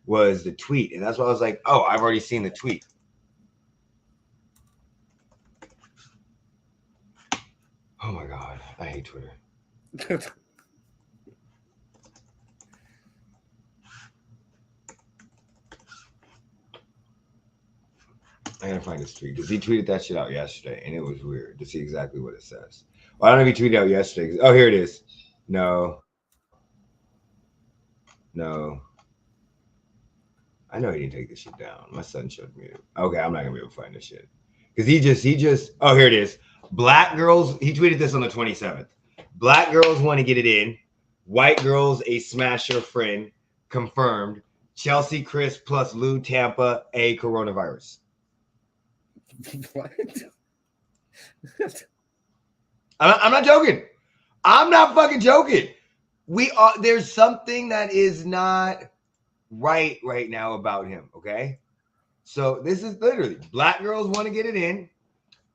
S1: was the tweet. And that's why I was like, oh, I've already seen the tweet. Oh my God, I hate Twitter. I gotta find his tweet because he tweeted that shit out yesterday, and it was weird to see exactly what it says. Well, I don't know if he tweeted out yesterday. Oh, here it is. No. I know he didn't take this shit down. My son showed me it. Okay, I'm not gonna be able to find this shit because he just. Oh, here it is. Black girls. He tweeted this on the 27th. Black girls want to get it in. White girls a smasher friend confirmed. Chelsea Chris plus Lou Tampa a coronavirus.
S2: What?
S1: I'm not joking. I'm not fucking joking. There's something that is not right now about him. Okay. So this is literally black girls want to get it in.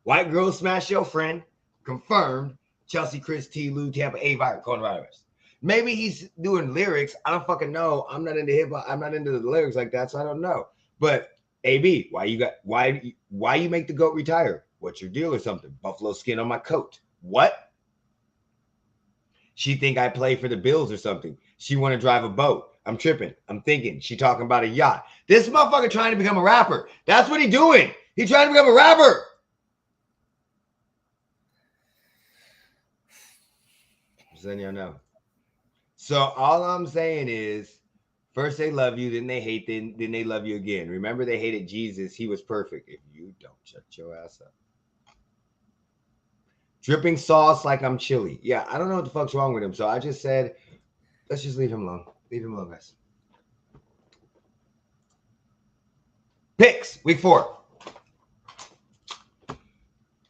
S1: White girls smash your friend. Confirmed. Chelsea Chris T. Lou Tampa A virus coronavirus. Maybe he's doing lyrics. I don't fucking know. I'm not into hip hop. I'm not into the lyrics like that, so I don't know. But AB, why you make the goat retire? What's your deal or something? Buffalo skin on my coat. What? She think I play for the Bills or something. She want to drive a boat. I'm tripping. I'm thinking. She talking about a yacht. This motherfucker trying to become a rapper. That's what he doing. He trying to become a rapper. Just letting y'all know. So all I'm saying is, first they love you, then they hate, then they love you again. Remember, they hated Jesus. He was perfect. If you don't, shut your ass up. Dripping sauce like I'm chili. Yeah, I don't know what the fuck's wrong with him. So I just said, let's just leave him alone. Leave him alone, guys. Picks, week 4.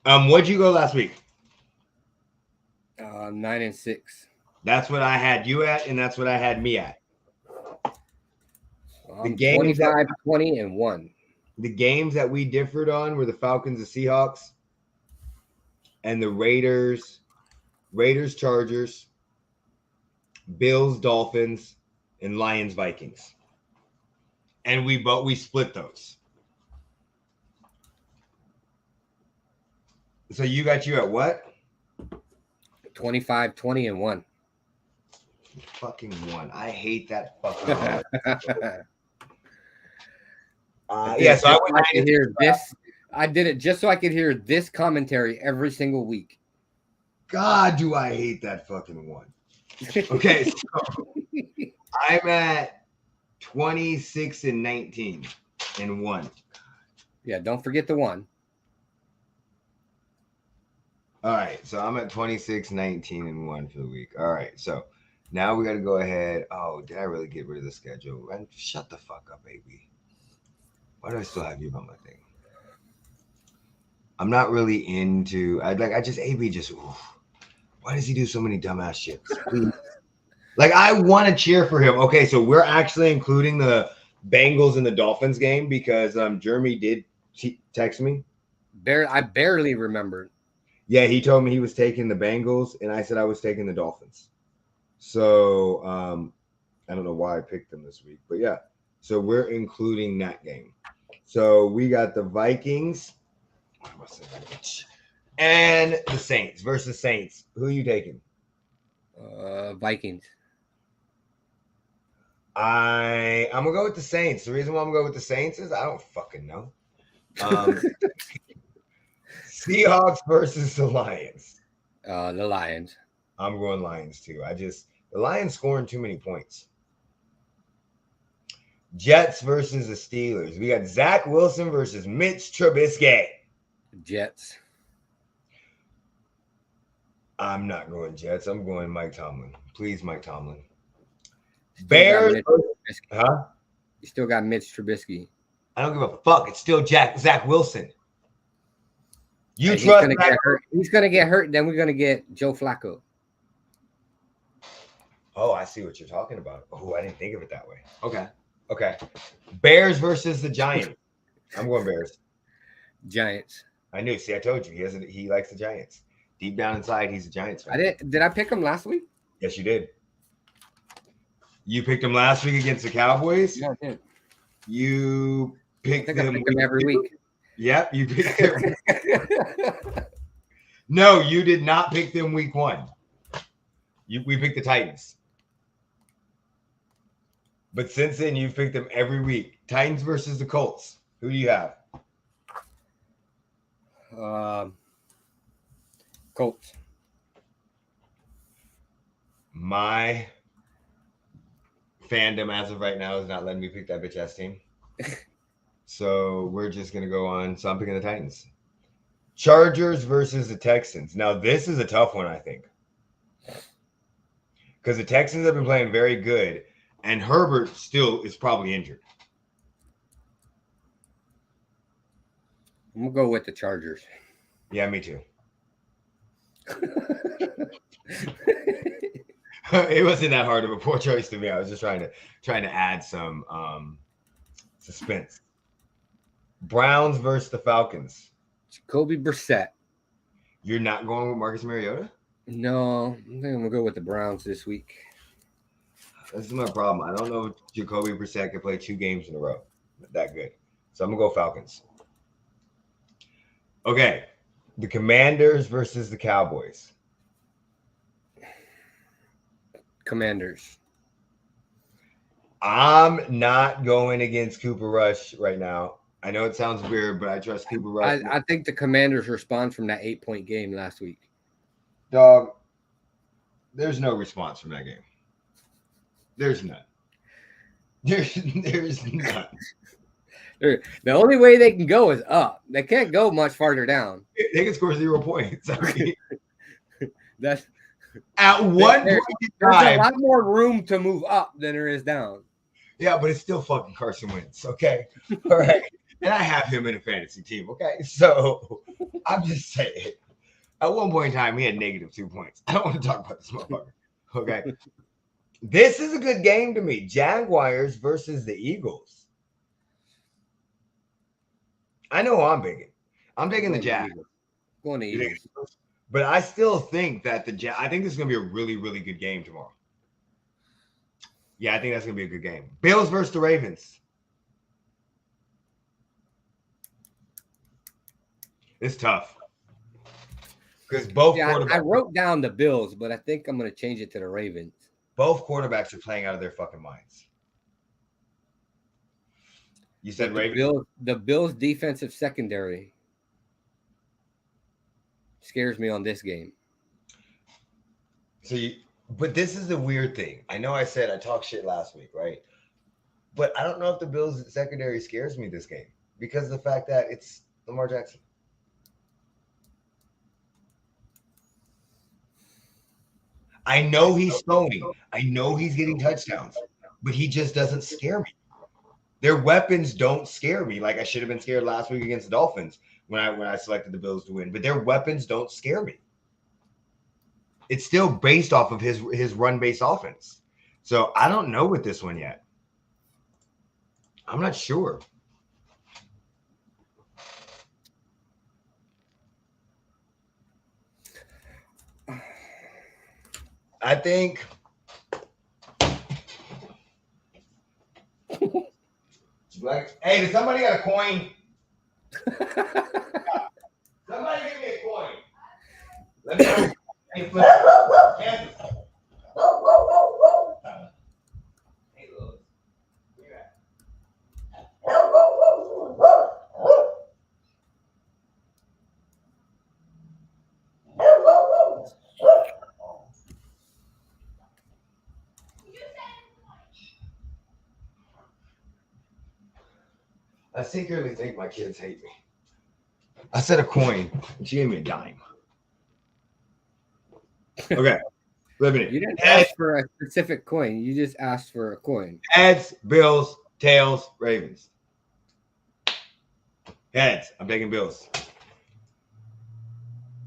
S1: What'd you go last week?
S2: 9-6.
S1: That's what I had you at, and that's what I had me at.
S2: The games 25, 20, and 1.
S1: The games that we differed on were the Falcons, the Seahawks, and the Raiders, Chargers, Bills, Dolphins, and Lions, Vikings. And we split those. So you got you at what?
S2: 25, 20, and 1.
S1: Fucking 1. I hate that fucking yeah, so I
S2: could hear this. I did it just so I could hear this commentary every single week.
S1: God, do I hate that fucking 1. Okay, so I'm at 26 and 19 and 1.
S2: Yeah, don't forget the 1.
S1: All right, so I'm at 26, 19, and 1 for the week. All right, so now we got to go ahead. Oh, did I really get rid of the schedule? Man, shut the fuck up, baby. Why do I still have you on my thing? I'm not really into. AB just. Oof, why does he do so many dumbass shit? Like, I want to cheer for him. Okay, so we're actually including the Bengals and the Dolphins game because Jeremy did text me.
S2: I barely remembered.
S1: Yeah, he told me he was taking the Bengals, and I said I was taking the Dolphins. So I don't know why I picked them this week, but yeah. So we're including that game. So we got the Vikings and the Saints versus Saints. Who are you taking?
S2: Vikings.
S1: I'm gonna go with the Saints. The reason why I'm gonna go with the Saints is I don't fucking know. Seahawks versus the Lions.
S2: The Lions.
S1: I'm going Lions too. The Lions scoring too many points. Jets versus the Steelers. We got Zach Wilson versus Mitch Trubisky.
S2: Jets.
S1: I'm not going Jets. I'm going Mike Tomlin. Please, Mike Tomlin. Bears. Huh?
S2: You still got Mitch Trubisky.
S1: I don't give a fuck. It's still Zach Wilson.
S2: He's gonna get hurt. He's gonna get hurt. Then we're gonna get Joe Flacco.
S1: Oh, I see what you're talking about. Oh, I didn't think of it that way. Okay. Bears versus the Giants. I'm going Bears.
S2: Giants.
S1: I knew. See, I told you. He likes the Giants. Deep down inside, he's a Giants fan.
S2: Did I pick him last week?
S1: Yes, you did. You picked him last week against the Cowboys?
S2: Yeah, I did.
S1: You picked
S2: him every week.
S1: Yep, you picked them. No, you did not pick them week 1. We picked the Titans. But since then, you've picked them every week. Titans versus the Colts. Who do you have?
S2: Colts.
S1: My fandom as of right now is not letting me pick that bitch ass team. So we're just going to go on. So I'm picking the Titans. Chargers versus the Texans. Now, this is a tough one, I think. Because the Texans have been playing very good. And Herbert still is probably injured.
S2: I'm going to go with the Chargers.
S1: Yeah, me too. It wasn't that hard of a poor choice to me. I was just trying to add some suspense. Browns versus the Falcons.
S2: Jacoby Brissett.
S1: You're not going with Marcus Mariota?
S2: No, I think I'm going to go with the Browns this week.
S1: This is my problem. I don't know if Jacoby Brissett can play 2 games in a row. That good. So I'm gonna go Falcons. Okay. The Commanders versus the Cowboys.
S2: Commanders.
S1: I'm not going against Cooper Rush right now. I know it sounds weird, but I trust Cooper Rush.
S2: I think the Commanders respond from that 8-point game last week.
S1: Dog, there's no response from that game. There's none. There's none.
S2: The only way they can go is up. They can't go much farther down.
S1: They can score 0 points. I mean,
S2: That's
S1: at one
S2: there's
S1: point in
S2: a
S1: time.
S2: lot more room to move up than there is down.
S1: Yeah, but it's still fucking Carson Wentz. Okay. All right. And I have him in a fantasy team. Okay. So I'm just saying. At one point in time, he had -2 points. I don't want to talk about this motherfucker. Okay. This is a good game to me. Jaguars versus the Eagles. I know I'm picking. I'm taking the Jags.
S2: Going to Eagles.
S1: But I still think that I think this is going to be a really, really good game tomorrow. Yeah, I think that's going to be a good game. Bills versus the Ravens. It's tough. Because both quarterbacks.
S2: I wrote down the Bills, but I think I'm going to change it to the Ravens.
S1: Both quarterbacks are playing out of their fucking minds. You said Ravens?
S2: The Bills' defensive secondary scares me on this game.
S1: But this is the weird thing. I know I said I talked shit last week, right? But I don't know if the Bills' secondary scares me this game because of the fact that it's Lamar Jackson. I know he's throwing. I know he's getting touchdowns, but he just doesn't scare me. Their weapons don't scare me. Like I should have been scared last week against the Dolphins when I selected the Bills to win, but their weapons don't scare me. It's still based off of his run-based offense. So I don't know with this one yet. I'm not sure. I think like, hey, does somebody got a coin? Somebody give me a coin. Let me know. Hey, flip. Kansas. Hey, Lewis. Where you at? I secretly think my kids hate me. I said a coin, and she gave me a dime. Okay, living it.
S2: You didn't ask for a specific coin. You just asked for a coin.
S1: Heads, Bills, tails, Ravens. Heads. I'm taking Bills.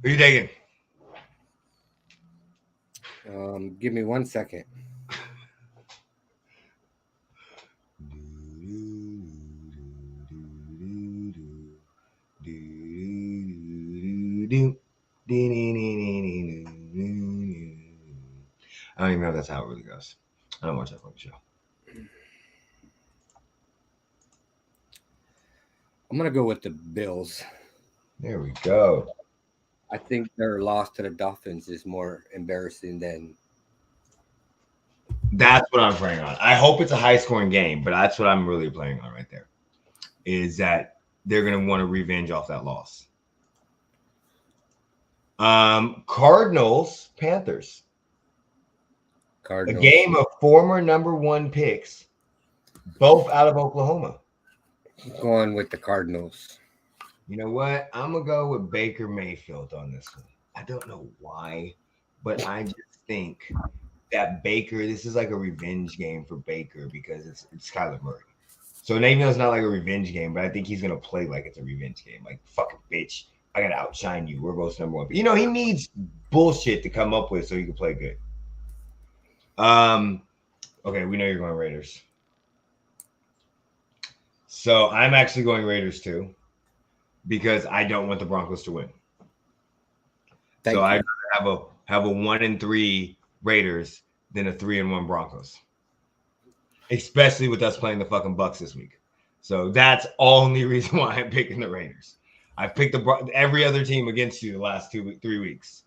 S1: Who are you taking?
S2: Give me 1 second.
S1: I don't even know if that's how it really goes. I don't watch that fucking show.
S2: I'm going to go with the Bills.
S1: There we go.
S2: I think their loss to the Dolphins is more embarrassing than.
S1: That's what I'm playing on. I hope it's a high-scoring game, but that's what I'm really playing on right there. Is that they're going to want to revenge off that loss. Cardinals, Panthers. A game of former number 1 picks, both out of Oklahoma.
S2: Going with the Cardinals.
S1: You know what? I'm going to go with Baker Mayfield on this one. I don't know why, but I just think that Baker, this is like a revenge game for Baker because it's Kyler Murray. So even though it's not like a revenge game, but I think he's going to play like it's a revenge game. Like, fucking bitch, I got to outshine you. We're both number 1. But, he needs bullshit to come up with so he can play good. Okay, we know you're going Raiders. So I'm actually going Raiders too, because I don't want the Broncos to win. I'd rather have a 1-3 Raiders than a 3-1 Broncos. especially with us playing the fucking Bucks this week. So that's only reason why I'm picking the Raiders. I've picked every other team against you the last 3 weeks.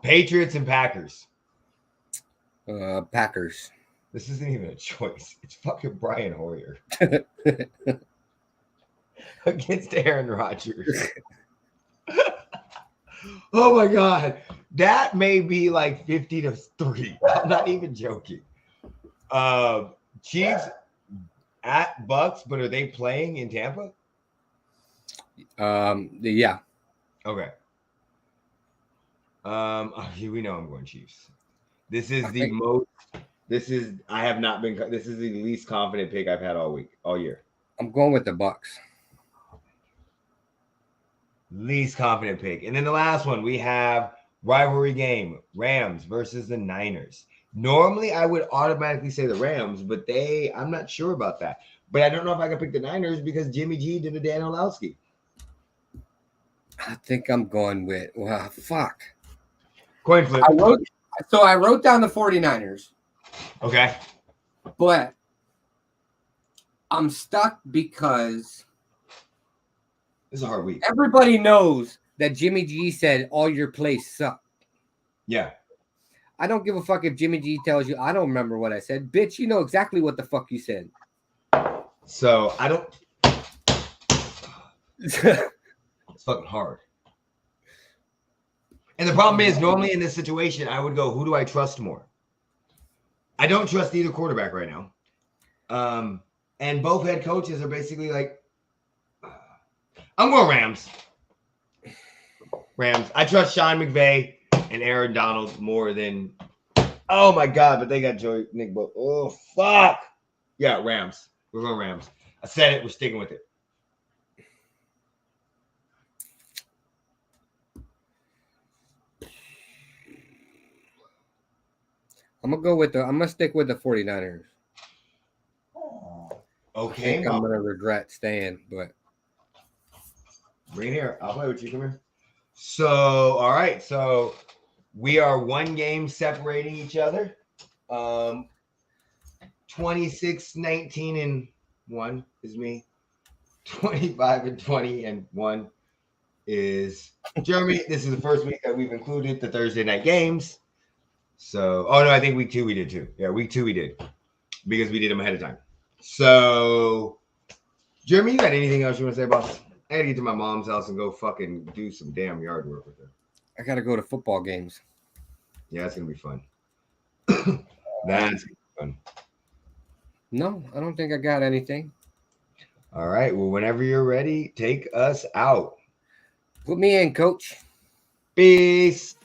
S1: Patriots and Packers.
S2: Packers.
S1: This isn't even a choice. It's fucking Brian Hoyer against Aaron Rodgers. Oh my God. That may be like 50-3. I'm not even joking. Chiefs at Bucks, but are they playing in Tampa?
S2: Yeah.
S1: Okay. We know I'm going Chiefs. This is I have not been. This is the least confident pick I've had all year.
S2: I'm going with the Bucks.
S1: Least confident pick. And then the last one, we have rivalry game, Rams versus the Niners. Normally, I would automatically say the Rams, but I'm not sure about that. But I don't know if I can pick the Niners because Jimmy G did a Dan Orlovsky.
S2: I think I'm going with, fuck.
S1: Coin flip.
S2: I wrote down the 49ers.
S1: Okay.
S2: But I'm stuck because
S1: this is a hard week.
S2: Everybody knows that Jimmy G said all your plays suck.
S1: Yeah.
S2: I don't give a fuck if Jimmy G tells you I don't remember what I said. Bitch, you know exactly what the fuck you said.
S1: So I don't. It's fucking hard. And the problem is, normally in this situation, I would go, who do I trust more? I don't trust either quarterback right now. And both head coaches are basically like, I'm going Rams. Rams. I trust Sean McVay and Aaron Donald more than, oh my God, but they got Nick Boyle. Oh, fuck. Yeah, Rams. We're going Rams. I said it. We're sticking with it.
S2: I'm gonna stick with the 49ers.
S1: Okay.
S2: I think I'm gonna regret staying, but
S1: bring it here. I'll play with you. Come here. So, all right. So we are one game separating each other. 26-19-1 is me. 25-20-1 is Jeremy. This is the first week that we've included the Thursday night games. So, oh no, I think week 2 we did too. Yeah, week 2 we did because we did them ahead of time. So, Jeremy, you got anything else you want to say about this? I gotta get to my mom's house and go fucking do some damn yard work with her.
S2: I gotta go to football games.
S1: Yeah, that's gonna be fun. That's gonna be fun.
S2: No, I don't think I got anything.
S1: All right. Well, whenever you're ready, take us out.
S2: Put me in, coach.
S1: Peace.